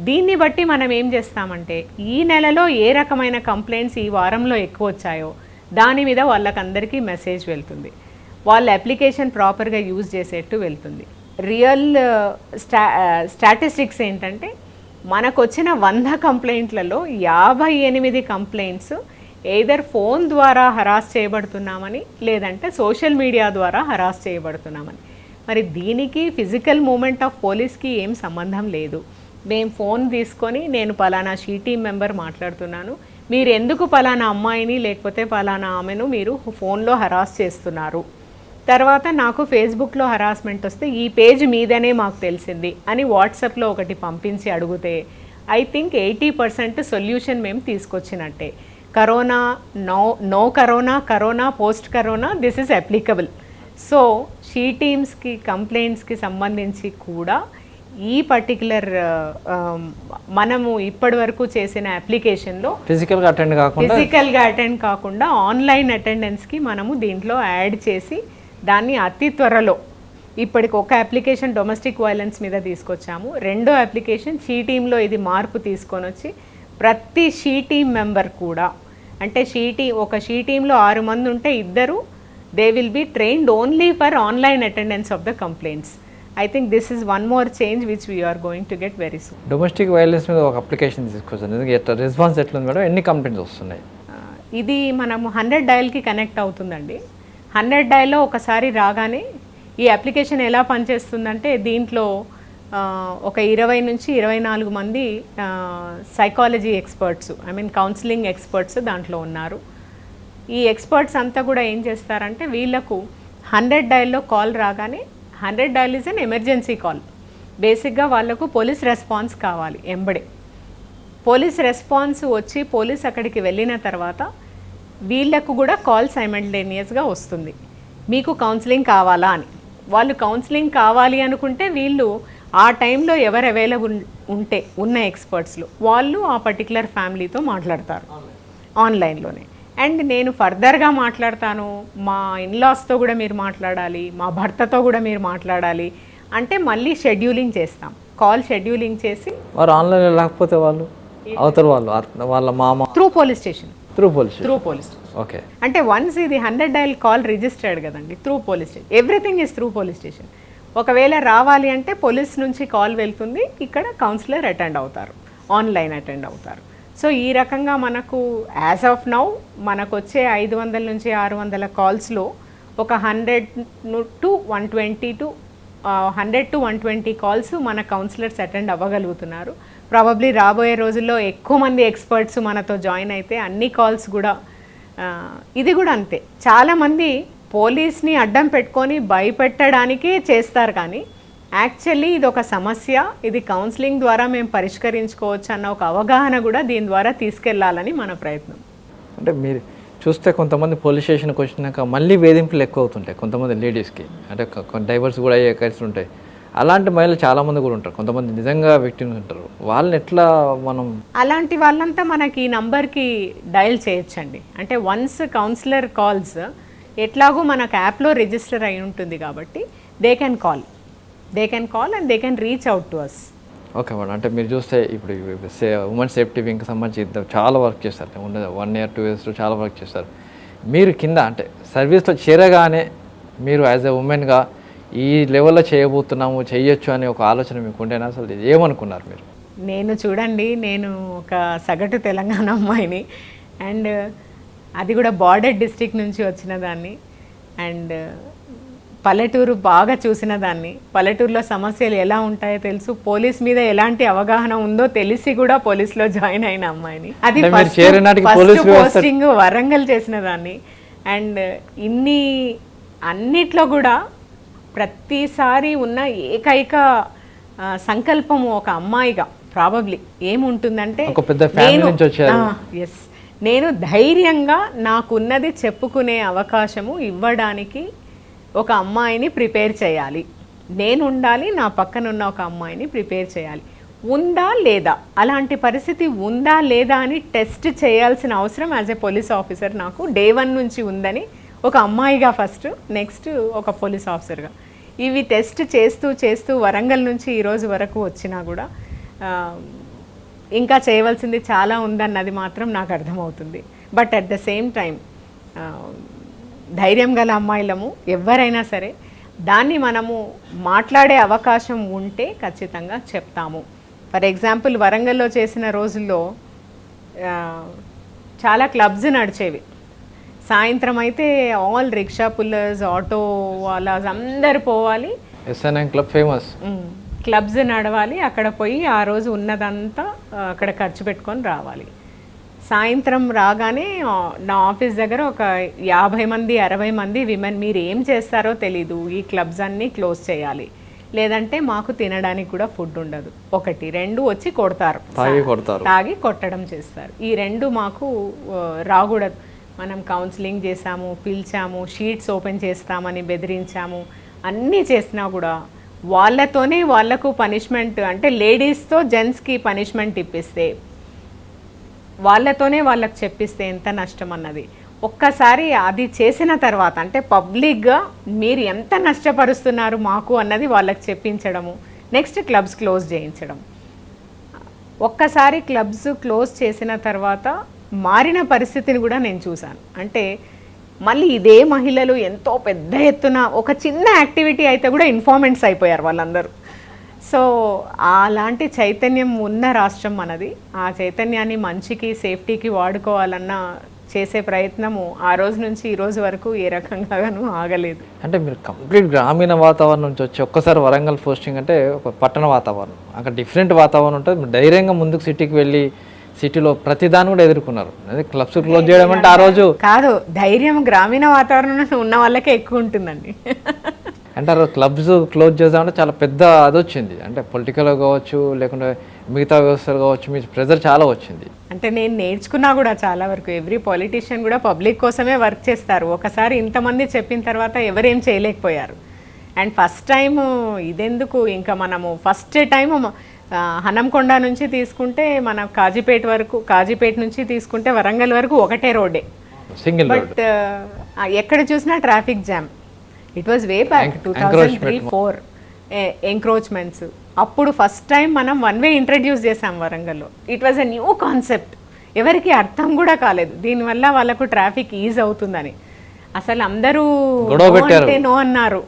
దీన్ని బట్టి మనం ఏం చేస్తామంటే ఈ నెలలో ఏ రకమైన కంప్లైంట్స్ ఈ వారంలో ఎక్కువ వచ్చాయో దాని మీద వాళ్ళకందరికీ మెసేజ్ వెళ్తుంది, వాళ్ళ అప్లికేషన్ ప్రాపర్గా యూజ్ చేసేట్టు వెళ్తుంది. రియల్ స్టాటిస్టిక్స్ ఏంటంటే మనకు వచ్చిన 100 కంప్లైంట్లలో 58 కంప్లైంట్స్ ఎయిదర్ ఫోన్ ద్వారా హరాస్ చేయబడుతున్నామని లేదంటే సోషల్ మీడియా ద్వారా హరాస్ చేయబడుతున్నామని. మరి దీనికి ఫిజికల్ మూమెంట్ ఆఫ్ పోలీస్కి ఏం సంబంధం లేదు. మేము ఫోన్ తీసుకొని నేను పలానా షీ టీమ్ మెంబర్ మాట్లాడుతున్నాను, మీరు ఎందుకు పలానా అమ్మాయిని లేకపోతే పలానా ఆమెను మీరు ఫోన్లో హరాస్ చేస్తున్నారు, తర్వాత నాకు ఫేస్బుక్లో హరాస్మెంట్ వస్తే ఈ పేజ్ మీదనే మాకు తెలిసింది అని వాట్సాప్లో ఒకటి పంపించి అడిగితే ఐ థింక్ 80% సొల్యూషన్ మేము తీసుకొచ్చినట్టే. Corona no corona post corona this is applicable. So she టీమ్స్కి కంప్లైంట్స్కి సంబంధించి కూడా ఈ పర్టికులర్ మనము ఇప్పటి వరకు చేసిన అప్లికేషన్లో ఫిజికల్గా అటెండ్ కాకుండా ఆన్లైన్ అటెండెన్స్కి మనము దీంట్లో యాడ్ చేసి దాన్ని అతి త్వరలో ఇప్పటికి ఒక అప్లికేషన్ డొమెస్టిక్ వైలెన్స్ మీద తీసుకొచ్చాము, 2వ అప్లికేషన్ షీ టీంలో ఇది మార్పు తీసుకొని వచ్చి ప్రతి షీ టీమ్ మెంబర్ కూడా అంటే ఒక షీ టీంలో 6 మంది ఉంటే 2 they will be trained only for online attendance of the complaints. I think this is one more change which we are going to get very soon. Domestic violence మీద ఒక application తీసుకొచ్చాను, response ఎట్లుంది మేడం, ఎన్ని complaints వస్తున్నాయి? ఇది మనము 100 డయల్కి connect అవుతుందండి. 100 డయల్లో ఒకసారి రాగానే ఈ అప్లికేషన్ ఎలా పనిచేస్తుందంటే దీంట్లో ఒక 20 నుంచి 24 మంది సైకాలజీ ఎక్స్పర్ట్స్ కౌన్సిలింగ్ ఎక్స్పర్ట్స్ దాంట్లో ఉన్నారు. ఈ ఎక్స్పర్ట్స్ అంతా కూడా ఏం చేస్తారంటే వీళ్ళకు 100 డయల్లో కాల్ రాగానే 100 dial is an emergency call. బేసిక్గా వాళ్ళకు పోలీస్ రెస్పాన్స్ కావాలి, ఎంబడే పోలీస్ రెస్పాన్స్ వచ్చి పోలీస్ అక్కడికి వెళ్ళిన తర్వాత వీళ్ళకు కూడా కాల్ సైమల్టేనియస్గా వస్తుంది, మీకు కౌన్సిలింగ్ కావాలా అని. వాళ్ళు కౌన్సిలింగ్ కావాలి అనుకుంటే వీళ్ళు ఆ టైంలో ఎవరు అవైలబుల్ ఉంటే ఉన్న ఎక్స్పర్ట్స్లో వాళ్ళు ఆ పర్టికులర్ ఫ్యామిలీతో మాట్లాడతారు ఆన్లైన్లోనే. అండ్ నేను ఫర్దర్గా మాట్లాడతాను, మా ఇన్లాస్తో కూడా మీరు మాట్లాడాలి, మా భర్తతో కూడా మీరు మాట్లాడాలి అంటే మళ్ళీ షెడ్యూలింగ్ చేస్తాం, కాల్ షెడ్యూలింగ్ చేసి. వారు ఆన్లైన్లో లేకపోతే వాళ్ళు అవతల వాళ్ళు వాళ్ళ మామ through police station. Through police okay. అంటే వన్స్ ఇది 100 డయల్ కాల్ రిజిస్టర్డ్ కదండి, through police station, everything is through police station. ఒకవేళ రావాలి అంటే పోలీస్ నుంచి కాల్ వెళ్తుంది, ఇక్కడ కౌన్సిలర్ అటెండ్ అవుతారు, ఆన్లైన్ అటెండ్ అవుతారు. సో ఈ రకంగా మనకు యాజ్ ఆఫ్ నౌ మనకు వచ్చే 500 నుంచి 600 కాల్స్లో ఒక 100 to 120 కాల్స్ మన కౌన్సిలర్స్ అటెండ్ అవ్వగలుగుతున్నారు. ప్రాబబ్లీ రాబోయే రోజుల్లో ఎక్కువ మంది ఎక్స్పర్ట్స్ మనతో జాయిన్ అయితే అన్ని కాల్స్ కూడా ఇది కూడా అంతే. చాలామంది పోలీస్ని అడ్డం పెట్టుకొని భయపెట్టడానికే చేస్తారు, కానీ యాక్చువల్లీ ఇది ఒక సమస్య, ఇది కౌన్సిలింగ్ ద్వారా మేము పరిష్కరించుకోవచ్చు అన్న ఒక అవగాహన కూడా దీని ద్వారా తీసుకెళ్లాలని మన ప్రయత్నం. అంటే మీరు చూస్తే కొంతమంది పోలీస్ స్టేషన్కి వచ్చినాక మళ్ళీ వేధింపులు ఎక్కువ అవుతుంటాయి కొంతమంది లేడీస్కి, అంటే డైవర్స్ కూడా అయ్యే కేసులు ఉంటాయి. అలాంటి మహిళలు చాలామంది కూడా ఉంటారు, కొంతమంది నిజంగా విక్టిమ్స్ ఉంటారు. వాళ్ళని ఎట్లా మనం అలాంటి వాళ్ళంతా మనకి ఈ నంబర్కి డయల్ చేయొచ్చండి. అంటే వన్స్ కౌన్సిలర్ కాల్స్ ఎట్లాగో మనకు యాప్లో రిజిస్టర్ అయి ఉంటుంది కాబట్టి they can call and they can reach out to us. Okay madam. అంటే మీరు చూస్తే ఇప్పుడు ఉమెన్ సేఫ్టీ వింగ్కి సంబంధించి చాలా వర్క్ చేస్తారు, 1 year 2 years చాలా వర్క్ చేస్తారు. మీరు కింద అంటే సర్వీస్లో చేరగానే మీరు యాజ్ ఎ ఉమెన్గా ఈ లెవెల్లో చేయబోతున్నాము, చేయొచ్చు అనే ఒక ఆలోచన మీకు ఉండేనా? అసలు ఏమనుకున్నారు మీరు? నేను చూడండి, నేను ఒక సగటు తెలంగాణ అమ్మాయిని, అండ్ అది కూడా బార్డర్ డిస్ట్రిక్ట్ నుంచి వచ్చిన దాన్ని, అండ్ పల్లెటూరు బాగా చూసిన దాన్ని. పల్లెటూరులో సమస్యలు ఎలా ఉంటాయో తెలుసు, పోలీస్ మీద ఎలాంటి అవగాహన ఉందో తెలిసి కూడా పోలీస్లో జాయిన్ అయిన అమ్మాయిని. అది ఫస్ట్ పోస్టింగ్ వరంగల్ చేసిన దాన్ని. అండ్ అన్నిట్లో కూడా ప్రతిసారి ఉన్న ఏకైక సంకల్పము ఒక అమ్మాయిగా ప్రాబబ్లీ ఏముంటుందంటే, నేను ధైర్యంగా నాకున్నది చెప్పుకునే అవకాశము ఇవ్వడానికి ఒక అమ్మాయిని ప్రిపేర్ చేయాలి, నేను ఉండాలి, నా పక్కన ఉన్న ఒక అమ్మాయిని ప్రిపేర్ చేయాలి. ఉందా లేదా, అలాంటి పరిస్థితి ఉందా లేదా అని టెస్ట్ చేయాల్సిన అవసరం యాజ్ ఏ పోలీస్ ఆఫీసర్ నాకు డే 1 నుంచి ఉందని, ఒక అమ్మాయిగా ఫస్ట్, నెక్స్ట్ ఒక పోలీస్ ఆఫీసర్గా. ఇవి టెస్ట్ చేస్తూ వరంగల్ నుంచి ఈరోజు వరకు వచ్చినా కూడా ఇంకా చేయవలసింది చాలా ఉందన్నది మాత్రం నాకు అర్థమవుతుంది. But at the same time ధైర్యం గల అమ్మాయిలము ఎవరైనా సరే దాన్ని మనము మాట్లాడే అవకాశం ఉంటే ఖచ్చితంగా చెప్తాము. ఫర్ ఎగ్జాంపుల్ వరంగల్లో చేసిన రోజుల్లో చాలా క్లబ్స్ నడిచేవి. సాయంత్రం అయితే ఆల్ రిక్షా పుల్లర్స్, ఆటో వాలాస్ అందరు పోవాలి, క్లబ్ ఫేమస్ క్లబ్స్ నడవాలి, అక్కడ పోయి ఆ రోజు ఉన్నదంతా అక్కడ ఖర్చు పెట్టుకొని రావాలి. సాయంత్రం రాగానే నా ఆఫీస్ దగ్గర ఒక 50 మంది 60 మంది విమెన్, మీరు ఏం చేస్తారో తెలీదు, ఈ క్లబ్స్ అన్నీ క్లోజ్ చేయాలి, లేదంటే మాకు తినడానికి కూడా ఫుడ్ ఉండదు. 1 2 వచ్చి కొడతారు, తాగి కొట్టడం చేస్తారు. ఈ 2 మాకు రాకూడదు. మనం కౌన్సిలింగ్ చేసాము, పిలిచాము, షీట్స్ ఓపెన్ చేస్తామని బెదిరించాము, అన్నీ చేసినా కూడా వాళ్ళతోనే వాళ్ళకు పనిష్మెంట్, అంటే లేడీస్తో జెంట్స్కి పనిష్మెంట్ ఇప్పిస్తే, వాళ్ళతోనే వాళ్ళకి చెప్పిస్తే ఎంత నష్టం అన్నది ఒక్కసారి అది చేసిన తర్వాత, అంటే పబ్లిక్గా మీరు ఎంత నష్టపరుస్తున్నారు మాకు అన్నది వాళ్ళకి చెప్పించడము, నెక్స్ట్ క్లబ్స్ క్లోజ్ చేయించడం. ఒక్కసారి క్లబ్స్ క్లోజ్ చేసిన తర్వాత మారిన పరిస్థితిని కూడా నేను చూశాను. అంటే మళ్ళీ ఇదే మహిళలు ఎంతో పెద్ద ఎత్తున ఒక చిన్న యాక్టివిటీ అయితే కూడా ఇన్ఫార్మెంట్స్ అయిపోయారు వాళ్ళందరూ. సో అలాంటి చైతన్యం ఉన్న రాష్ట్రం మనది. ఆ చైతన్యాన్ని మంచికి, సేఫ్టీకి వాడుకోవాలన్న చేసే ప్రయత్నము ఆ రోజు నుంచి ఈ రోజు వరకు ఏ రకంగానూ ఆగలేదు. అంటే మీరు కంప్లీట్ గ్రామీణ వాతావరణం నుంచి వచ్చి ఒక్కసారి వరంగల్ పోస్టింగ్ అంటే ఒక పట్టణ వాతావరణం, అక్కడ డిఫరెంట్ వాతావరణం ఉంటుంది. మీరు ధైర్యంగా ముందుకు సిటీకి వెళ్ళి సిటీలో ప్రతిదాన్ని కూడా ఎదుర్కొన్నారు. అదే క్లబ్స్ క్లోజ్ చేయడం అంటే ఆ రోజు కాదు, ధైర్యం గ్రామీణ వాతావరణంలో ఉన్న వాళ్ళకే ఎక్కువ ఉంటుందండి. అంటే ఆ రోజు క్లబ్స్ క్లోజ్ చేద్దామంటే చాలా పెద్ద అది వచ్చింది, అంటే పొలిటికల్ కావచ్చు, లేకుంటే మిగతా వ్యవస్థలు కావచ్చు, మీ ప్రెజర్ చాలా వచ్చింది. అంటే నేను నేర్చుకున్నా కూడా చాలా వరకు, ఎవ్రీ పొలిటీషియన్ కూడా పబ్లిక్ కోసమే వర్క్ చేస్తారు. ఒకసారి ఇంతమంది చెప్పిన తర్వాత ఎవరేం చేయలేకపోయారు. అండ్ ఫస్ట్ టైము ఇదెందుకు ఇంకా మనము ఫస్ట్ టైము హనంకొండ నుంచి తీసుకుంటే మన కాజీపేట నుంచి తీసుకుంటే వరంగల్ వరకు ఒకటే రోడ్డే, సింగిల్ రోడ్. బట్ ఎక్కడ చూసినా traffic jam. It was way back 2003-4 encroachments. అప్పుడు ఫస్ట్ టైం మనం వన్ వే ఇంట్రడ్యూస్ చేసాం వరంగల్లో. It was a new concept, ఎవరికి అర్థం కూడా కాలేదు దీనివల్ల వాళ్ళకు ట్రాఫిక్ ఈజ్ అవుతుందని. అసలు అందరూ నో అన్నారు,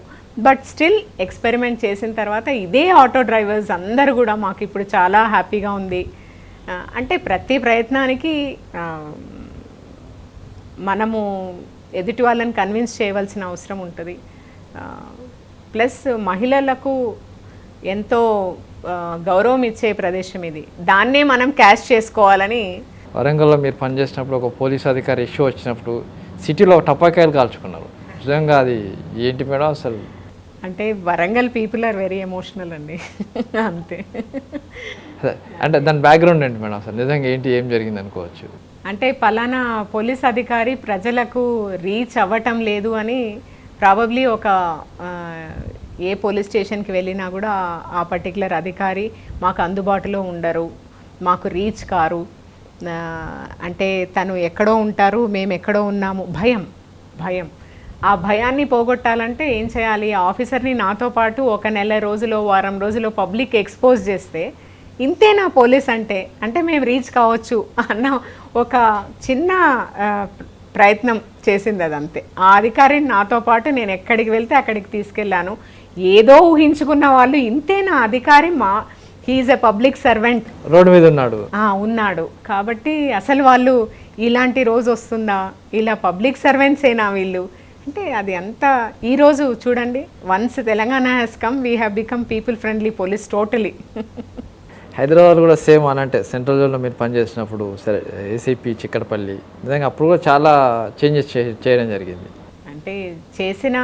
బట్ స్టిల్ ఎక్స్పెరిమెంట్ చేసిన తర్వాత ఇదే ఆటో డ్రైవర్స్ అందరూ కూడా మాకు ఇప్పుడు చాలా హ్యాపీగా ఉంది. అంటే ప్రతి ప్రయత్నానికి మనము ఎదుటి వాళ్ళని కన్విన్స్ చేయవలసిన అవసరం ఉంటుంది. ప్లస్ మహిళలకు ఎంతో గౌరవం ఇచ్చే ప్రదేశం ఇది, దాన్నే మనం క్యాష్ చేసుకోవాలని. వరంగల్లో మీరు పనిచేసినప్పుడు ఒక పోలీస్ అధికారి ఇష్యూ వచ్చినప్పుడు సిటీలో టపాకాయలు కాల్చుకున్నారు. నిజంగా అది ఏంటి మేడం అసలు? అంటే Warangal people are very emotional అండి, అంతే. అంటే దాని బ్యాక్గ్రౌండ్ ఏంటి మేడం అసలు? నిజంగా ఏంటి, ఏం జరిగింది అనుకోవచ్చు? అంటే పలానా పోలీస్ అధికారి ప్రజలకు రీచ్ అవ్వటం లేదు అని ప్రాబబ్లీ ఒక ఏ పోలీస్ స్టేషన్కి వెళ్ళినా కూడా ఆ పర్టికులర్ అధికారి మాకు అందుబాటులో ఉండరు, మాకు రీచ్ కారు, అంటే తను ఎక్కడో ఉంటారు మేము ఎక్కడో ఉన్నాము, భయం. ఆ భయాన్ని పోగొట్టాలంటే ఏం చేయాలి? ఆ ఆఫీసర్ని నాతో పాటు ఒక నెల రోజులో వారం రోజులో పబ్లిక్ ఎక్స్పోజ్ చేస్తే ఇంతేనా పోలీస్ అంటే మేము రీచ్ కావచ్చు అన్న ఒక చిన్న ప్రయత్నం చేసింది అదంతే. ఆ అధికారిని నాతో పాటు నేను ఎక్కడికి వెళ్తే అక్కడికి తీసుకెళ్ళాను. ఏదో ఊహించుకున్న వాళ్ళు ఇంతేనా అధికారి, he is a public servant, road మీద ఉన్నాడు కాబట్టి అసలు వాళ్ళు ఇలాంటి రోజు వస్తుందా, ఇలా పబ్లిక్ సర్వెంట్సేనా వీళ్ళు అంటే అది అంతా. ఈరోజు చూడండి, once Telangana has come we have become people friendly police totally. Hyderabad కూడా సేమ్ అని అంటే సెంట్రల్ జోన్లో మీరు పనిచేసినప్పుడు సరే ఏసీపీ చిక్కడపల్లి నిజంగా అప్పుడు కూడా చాలా చేంజెస్ చేయడం జరిగింది. అంటే చేసిన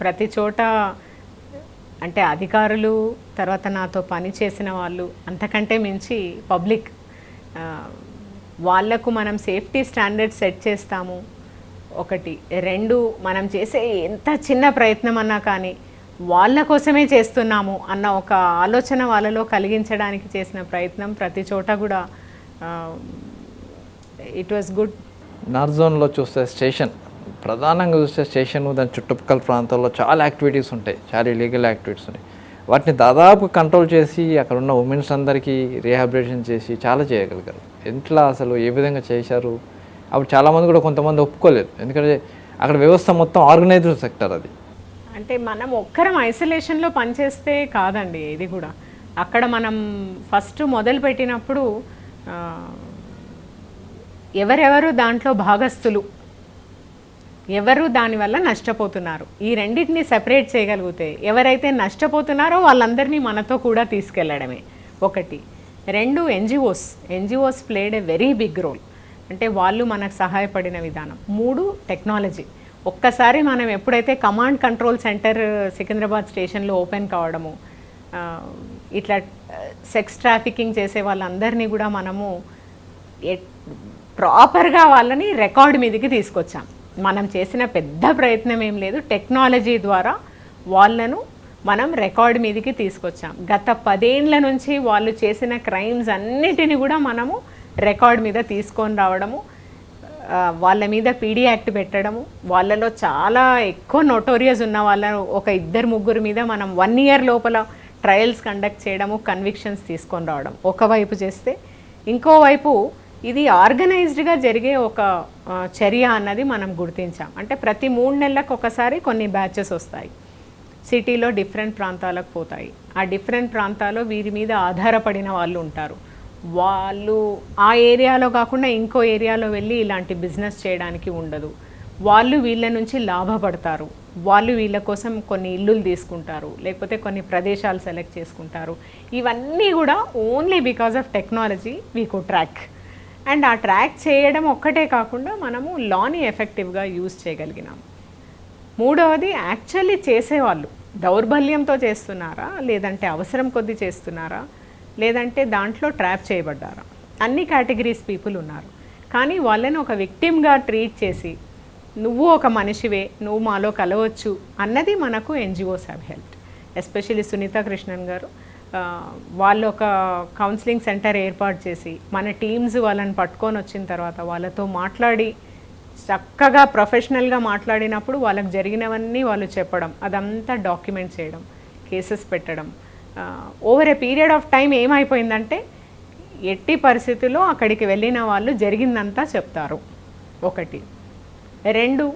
ప్రతి చోట అంటే అధికారులు తర్వాత నాతో పని చేసిన వాళ్ళు అంతకంటే మించి పబ్లిక్, వాళ్లకు మనం సేఫ్టీ స్టాండర్డ్స్ సెట్ చేస్తాము ఒకటి. రెండు, మనం చేసే ఎంత చిన్న ప్రయత్నం అన్నా కానీ వాళ్ళ కోసమే చేస్తున్నాము అన్న ఒక ఆలోచన వాళ్ళలో కలిగించడానికి చేసిన ప్రయత్నం ప్రతి చోట కూడా ఇట్ వాస్ గుడ్. నార్త్ జోన్లో చూస్తే స్టేషన్, ప్రధానంగా చూస్తే స్టేషన్ దాని చుట్టుపక్కల ప్రాంతాల్లో చాలా యాక్టివిటీస్ ఉంటాయి, చాలా ఇలీగల్ యాక్టివిటీస్ ఉంటాయి. వాటిని దాదాపు కంట్రోల్ చేసి అక్కడ ఉన్న ఉమెన్స్ అందరికీ రీహాబిలిటేషన్ చేసి చాలా చేయగలిగారు. ఎట్లా అసలు ఏ విధంగా చేశారు? అప్పుడు చాలామంది కూడా కొంతమంది ఒప్పుకోలేదు, ఎందుకంటే అక్కడ వ్యవస్థ మొత్తం ఆర్గనైజ్డ్ సెక్టర్ అది. అంటే మనం ఒక్కరం ఐసోలేషన్లో పనిచేస్తే కాదండి ఇది కూడా. అక్కడ మనం ఫస్ట్ మొదలు పెట్టినప్పుడు ఎవరెవరు దాంట్లో భాగస్థులు, ఎవరు దానివల్ల నష్టపోతున్నారు, ఈ రెండింటిని సెపరేట్ చేయగలిగితే ఎవరైతే నష్టపోతున్నారో వాళ్ళందరినీ మనతో కూడా తీసుకెళ్లడమే ఒకటి. రెండు, NGOs played a very big role, అంటే వాళ్ళు మనకు సహాయపడిన విధానం. మూడు, టెక్నాలజీ. ఒక్కసారి మనం ఎప్పుడైతే కమాండ్ కంట్రోల్ సెంటర్ సికింద్రాబాద్ స్టేషన్లో ఓపెన్ కావడము, ఇట్లా సెక్స్ ట్రాఫికింగ్ చేసే వాళ్ళందరినీ కూడా మనము ప్రాపర్గా వాళ్ళని రికార్డ్ మీదకి తీసుకొచ్చాం. మనం చేసిన పెద్ద ప్రయత్నం ఏం లేదు, టెక్నాలజీ ద్వారా వాళ్ళను మనం రికార్డ్ మీదకి తీసుకొచ్చాం. గత 10 ఏళ్ల నుంచి వాళ్ళు చేసిన క్రైమ్స్ అన్నిటిని కూడా మనము రికార్డ్ మీద తీసుకొని రావడము, వాళ్ళ మీద పీడీ యాక్ట్ పెట్టడము, వాళ్ళలో చాలా ఎక్కువ నోటోరియస్ ఉన్న వాళ్ళ ఒక 2-3 మీద మనం 1 year లోపల ట్రయల్స్ కండక్ట్ చేయడము, కన్విక్షన్స్ తీసుకొని రావడం ఒకవైపు చేస్తే, ఇంకోవైపు ఇది ఆర్గనైజ్డ్గా జరిగే ఒక చర్య అన్నది మనం గుర్తించాం. అంటే ప్రతి 3 నెలలకు ఒకసారి కొన్ని బ్యాచెస్ వస్తాయి, సిటీలో డిఫరెంట్ ప్రాంతాలకు పోతాయి. ఆ డిఫరెంట్ ప్రాంతాల్లో వీరి మీద ఆధారపడిన వాళ్ళు ఉంటారు. వాళ్ళు ఆ ఏరియాలో కాకుండా ఇంకో ఏరియాలో వెళ్ళి ఇలాంటి బిజినెస్ చేయడానికి ఉండదు. వాళ్ళు వీళ్ళ నుంచి లాభపడతారు, వాళ్ళు వీళ్ళ కోసం కొన్ని ఇల్లులు తీసుకుంటారు, లేకపోతే కొన్ని ప్రదేశాలు సెలెక్ట్ చేసుకుంటారు. ఇవన్నీ కూడా only because of technology we could track. And ఆ ట్రాక్ చేయడం ఒక్కటే కాకుండా మనము లాని ఎఫెక్టివ్గా యూజ్ చేయగలిగినాం. మూడవది, యాక్చువల్లీ చేసేవాళ్ళు దౌర్బల్యంతో చేస్తున్నారా, లేదంటే అవసరం కొద్దీ చేస్తున్నారా, లేదంటే దాంట్లో ట్రాప్ చేయబడ్డారా, అన్ని కేటగిరీస్ పీపుల్ ఉన్నారు. కానీ వాళ్ళని ఒక విక్టిమ్గా ట్రీట్ చేసి నువ్వు ఒక మనిషివే, నువ్వు మాలో కలవచ్చు అన్నది మనకు NGOs have help. Especially Sunitha Krishnan garu వాళ్ళు ఒక కౌన్సిలింగ్ సెంటర్ ఏర్పాటు చేసి మన టీమ్స్ వాళ్ళని పట్టుకొని వచ్చిన తర్వాత వాళ్ళతో మాట్లాడి చక్కగా ప్రొఫెషనల్గా మాట్లాడినప్పుడు వాళ్ళకి జరిగినవన్నీ వాళ్ళు చెప్పడం, అదంతా డాక్యుమెంట్ చేయడం, కేసెస్ పెట్టడం. Over a period of time ఏమైపోయిందంటే ఎట్టి పరిస్థితుల్లో అక్కడికి వెళ్ళిన వాళ్ళు జరిగిందంతా చెప్తారు. ఒకటి. రెండు,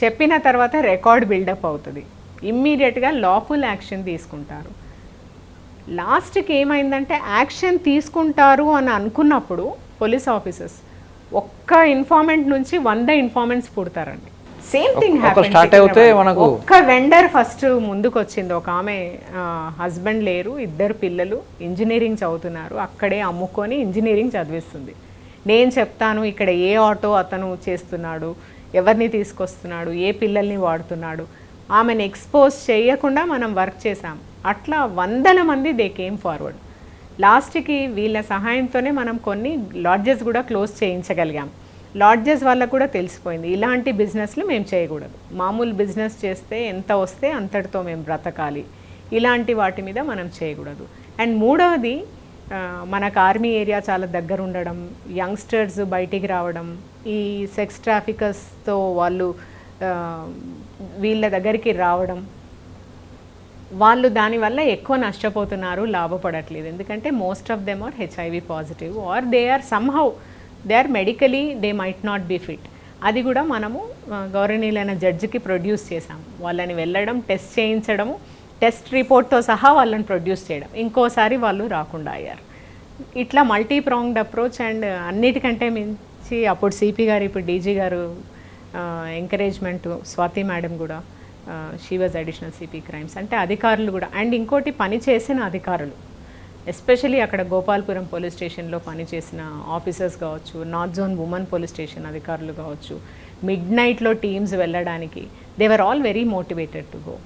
చెప్పిన తర్వాత రికార్డ్ బిల్డప్ అవుతుంది, ఇమ్మీడియట్గా లాఫుల్ యాక్షన్ తీసుకుంటారు. లాస్ట్కి ఏమైందంటే యాక్షన్ తీసుకుంటారు అని అనుకున్నప్పుడు పోలీస్ ఆఫీసర్స్ ఒక్క ఇన్ఫార్మెంట్ నుంచి 100 ఇన్ఫార్మెంట్స్ పుడతారండి. సేమ్ థింగ్ స్టార్ట్ అవుతే మనకు ఒక్క వెండర్ ఫస్ట్ ముందుకు వచ్చింది. ఒక ఆమె హస్బెండ్ లేరు, 2 పిల్లలు ఇంజనీరింగ్ చదువుతున్నారు, అక్కడే అమ్ముకొని ఇంజనీరింగ్ చదివిస్తుంది. నేను చెప్తాను ఇక్కడ ఏ ఆటో అతను చేస్తున్నాడు, ఎవరిని తీసుకొస్తున్నాడు, ఏ పిల్లల్ని వాడుతున్నాడు, ఆమెను ఎక్స్పోజ్ చేయకుండా మనం వర్క్ చేసాం. అట్లా 100 మంది దే కేమ్ ఫార్వర్డ్. లాస్ట్కి వీళ్ళ సహాయంతోనే మనం కొన్ని లాడ్జెస్ కూడా క్లోజ్ చేయించగలిగాం. లాడ్జెస్ వాళ్ళకు కూడా తెలిసిపోయింది ఇలాంటి బిజినెస్లు మేము చేయకూడదు, మామూలు బిజినెస్ చేస్తే ఎంత వస్తే అంతటితో మేము బ్రతకాలి, ఇలాంటి వాటి మీద మనం చేయకూడదు. అండ్ మూడవది, మనకు ఆర్మీ ఏరియా చాలా దగ్గర ఉండడం, యంగ్స్టర్స్ బయటికి రావడం, ఈ సెక్స్ ట్రాఫికర్స్తో వాళ్ళు వీళ్ళ దగ్గరికి రావడం, వాళ్ళు దానివల్ల ఎక్కువ నష్టపోతున్నారు, లాభపడట్లేదు. ఎందుకంటే most of them are HIV positive are they are somehow they are medically they might not be fit. అది కూడా మనము గౌరవనీయులైన జడ్జికి ప్రొడ్యూస్ చేసాము. వాళ్ళని వెళ్ళడం, టెస్ట్ చేయించడము, టెస్ట్ రిపోర్ట్తో సహా వాళ్ళని ప్రొడ్యూస్ చేయడం, ఇంకోసారి వాళ్ళు రాకుండా అయ్యారు. ఇట్లా మల్టీ ప్రాంగ్డ్ అప్రోచ్. అండ్ అన్నిటికంటే మించి అప్పుడు సిపి గారు, ఇప్పుడు డీజీ గారు ఎంకరేజ్మెంట్, స్వాతి మేడం కూడా she was additional CP crimes, అంటే అధికారులు కూడా. అండ్ ఇంకోటి, పని చేసిన అధికారులు, ఎస్పెషలీ అక్కడ గోపాల్పురం పోలీస్ స్టేషన్లో పనిచేసిన ఆఫీసర్స్ కావచ్చు, north zone women police station అధికారులు కావచ్చు, మిడ్ నైట్లో టీమ్స్ వెళ్ళడానికి, they were all very motivated to go.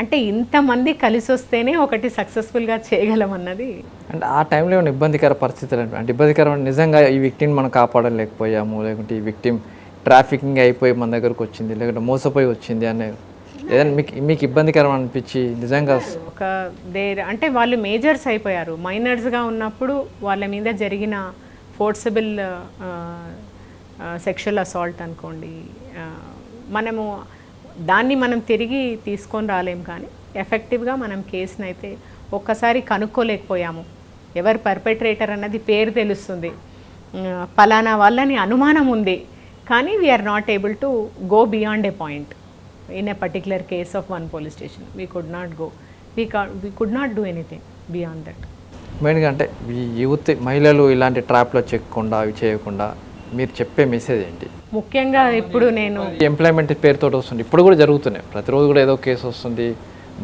అంటే ఇంతమంది కలిసి వస్తేనే ఒకటి సక్సెస్ఫుల్గా చేయగలమన్నది. అంటే ఆ టైంలో ఏమైనా ఇబ్బందికర పరిస్థితులు అంటే ఇబ్బందికరమైన నిజంగా ఈ విక్టిమ్ మనం కాపాడలేకపోయాము, లేకుంటే ఈ విక్టిమ్ ట్రాఫికింగ్ అయిపోయి మన దగ్గరకు వచ్చింది, లేకుంటే మోసపోయి వచ్చింది అనే ఏదైనా మీకు ఇబ్బందికరం అనిపించి నిజంగా ఒక అంటే వాళ్ళు మేజర్స్ అయిపోయారు, మైనర్స్గా ఉన్నప్పుడు వాళ్ళ మీద జరిగిన ఫోర్సబుల్ సెక్షువల్ అసాల్ట్ అనుకోండి, మనము దాన్ని మనం తిరిగి తీసుకొని రాలేం, కానీ ఎఫెక్టివ్గా మనం కేసుని అయితే ఒక్కసారి కనుక్కోలేకపోయాము. ఎవరు పర్పెట్రేటర్ అన్నది పేరు తెలుస్తుంది, పలానా వాళ్ళని అనుమానం ఉంది, కానీ we are not able to go beyond a point in a particular case of one police station. We could not go, we could not do anything beyond that. మెయిన్గా అంటే ఈ యూత్ మహిళలు ఇలాంటి ట్రాప్లో చెక్కకుండా అవి చేయకుండా మీరు చెప్పే మెసేజ్ ఏంటి? ముఖ్యంగా ఇప్పుడు నేను ఎంప్లాయ్మెంట్ పేరుతో వస్తుంది, ఇప్పుడు కూడా జరుగుతున్నాయి, ప్రతిరోజు కూడా ఏదో కేసు వస్తుంది,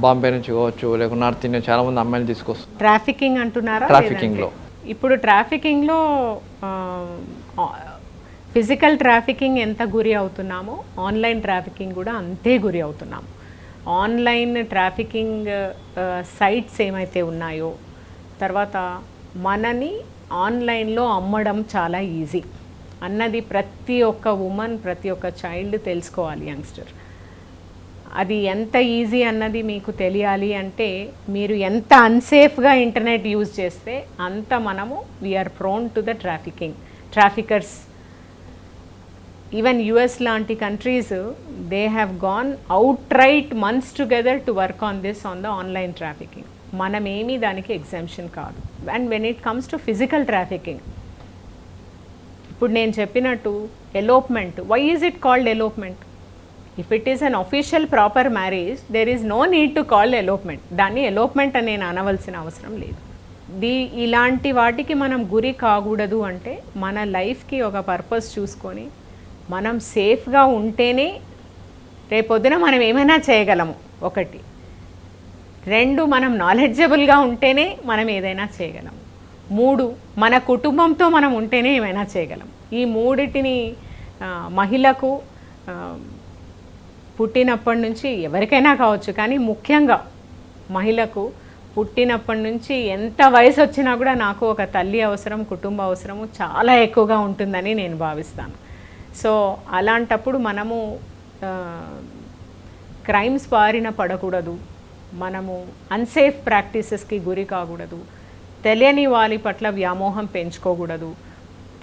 బాంబే నుంచి కావచ్చు, లేకుంటే నార్త్ ఇండియా చాలామంది అమ్మాయిలు తీసుకొస్తుంది. ట్రాఫికింగ్ అంటున్నారా? ట్రాఫికింగ్లో ఇప్పుడు ట్రాఫికింగ్లో ఫిజికల్ ట్రాఫికింగ్ ఎంత గురి అవుతున్నామో ఆన్లైన్ ట్రాఫికింగ్ కూడా అంతే గురి అవుతున్నాము. ఆన్లైన్ ట్రాఫికింగ్ సైట్స్ ఏమైతే ఉన్నాయో, తర్వాత మనని ఆన్లైన్లో అమ్మడం చాలా ఈజీ అన్నది ప్రతి ఒక్క ఉమెన్, ప్రతి ఒక్క చైల్డ్ తెలుసుకోవాలి, యంగ్స్టర్. అది ఎంత ఈజీ అన్నది మీకు తెలియాలి అంటే మీరు ఎంత అన్సేఫ్గా ఇంటర్నెట్ యూజ్ చేస్తే అంత మనము we are prone to the traffickers. Even US లాంటి countries they have gone out right months together to work on this on the online trafficking. మనమేమీ దానికి ఎగ్జామ్షన్ కాదు. And when it comes to physical trafficking, ఇప్పుడు నేను చెప్పినట్టు elopement, why is it called elopement? If it is an official proper marriage there is no need to call elopement. దాన్ని elopement అని నేను అనవలసిన అవసరం లేదు. ఇలాంటి వాటికి మనం గురి కాకూడదు అంటే మన లైఫ్కి ఒక పర్పస్ చూసుకొని మనం సేఫ్గా ఉంటేనే రేపొద్దున మనం ఏమైనా చేయగలము. ఒకటి. రెండు, మనం నాలెడ్జబుల్గా ఉంటేనే మనం ఏదైనా చేయగలము. మూడు, మన కుటుంబంతో మనం ఉంటేనే ఏమైనా చేయగలం. ఈ మూడిటిని మహిళకు పుట్టినప్పటి నుంచి, ఎవరికైనా కావచ్చు కానీ ముఖ్యంగా మహిళకు పుట్టినప్పటి నుంచి ఎంత వయసు వచ్చినా కూడా నాకు ఒక తల్లి అవసరం, కుటుంబ అవసరము చాలా ఎక్కువగా ఉంటుందని నేను భావిస్తాను. సో అలాంటప్పుడు మనము క్రైమ్స్ బారిన పడకూడదు, మనము అన్సేఫ్ ప్రాక్టీసెస్కి గురి కాకూడదు, తెలియని వాళ్ళ పట్ల వ్యామోహం పెంచుకోకూడదు,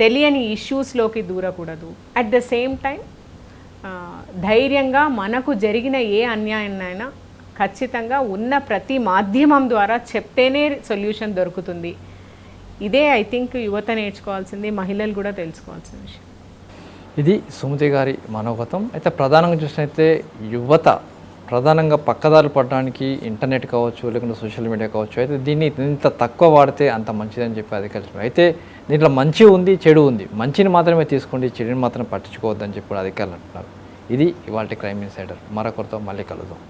తెలియని ఇష్యూస్లోకి దూరకూడదు. అట్ ద సేమ్ టైం ధైర్యంగా మనకు జరిగిన ఏ అన్యాయాన్నైనా ఖచ్చితంగా ఉన్న ప్రతి మాధ్యమం ద్వారా చెప్తేనే సొల్యూషన్ దొరుకుతుంది. ఇదే ఐ థింక్ యువత నేర్చుకోవాల్సింది, మహిళలు కూడా తెలుసుకోవాల్సిన విషయం. ఇది సుమతి గారి మనోగతం. అయితే ప్రధానంగా చూసినైతే యువత ప్రధానంగా పక్కదారులు పడడానికి ఇంటర్నెట్ కావచ్చు, లేకుంటే సోషల్ మీడియా కావచ్చు, అయితే దీన్ని ఇంత తక్కువ వాడితే అంత మంచిదని చెప్పి అధికారులు. అయితే దీంట్లో మంచి ఉంది, చెడు ఉంది. మంచిని మాత్రమే తీసుకోండి, చెడుని మాత్రం పట్టించుకోవద్దని చెప్పి అధికారులు అంటున్నారు. ఇది ఇవాల్టి క్రైమ్ ఇన్సైడర్. మరొకరితో మళ్ళీ కలుద్దాం.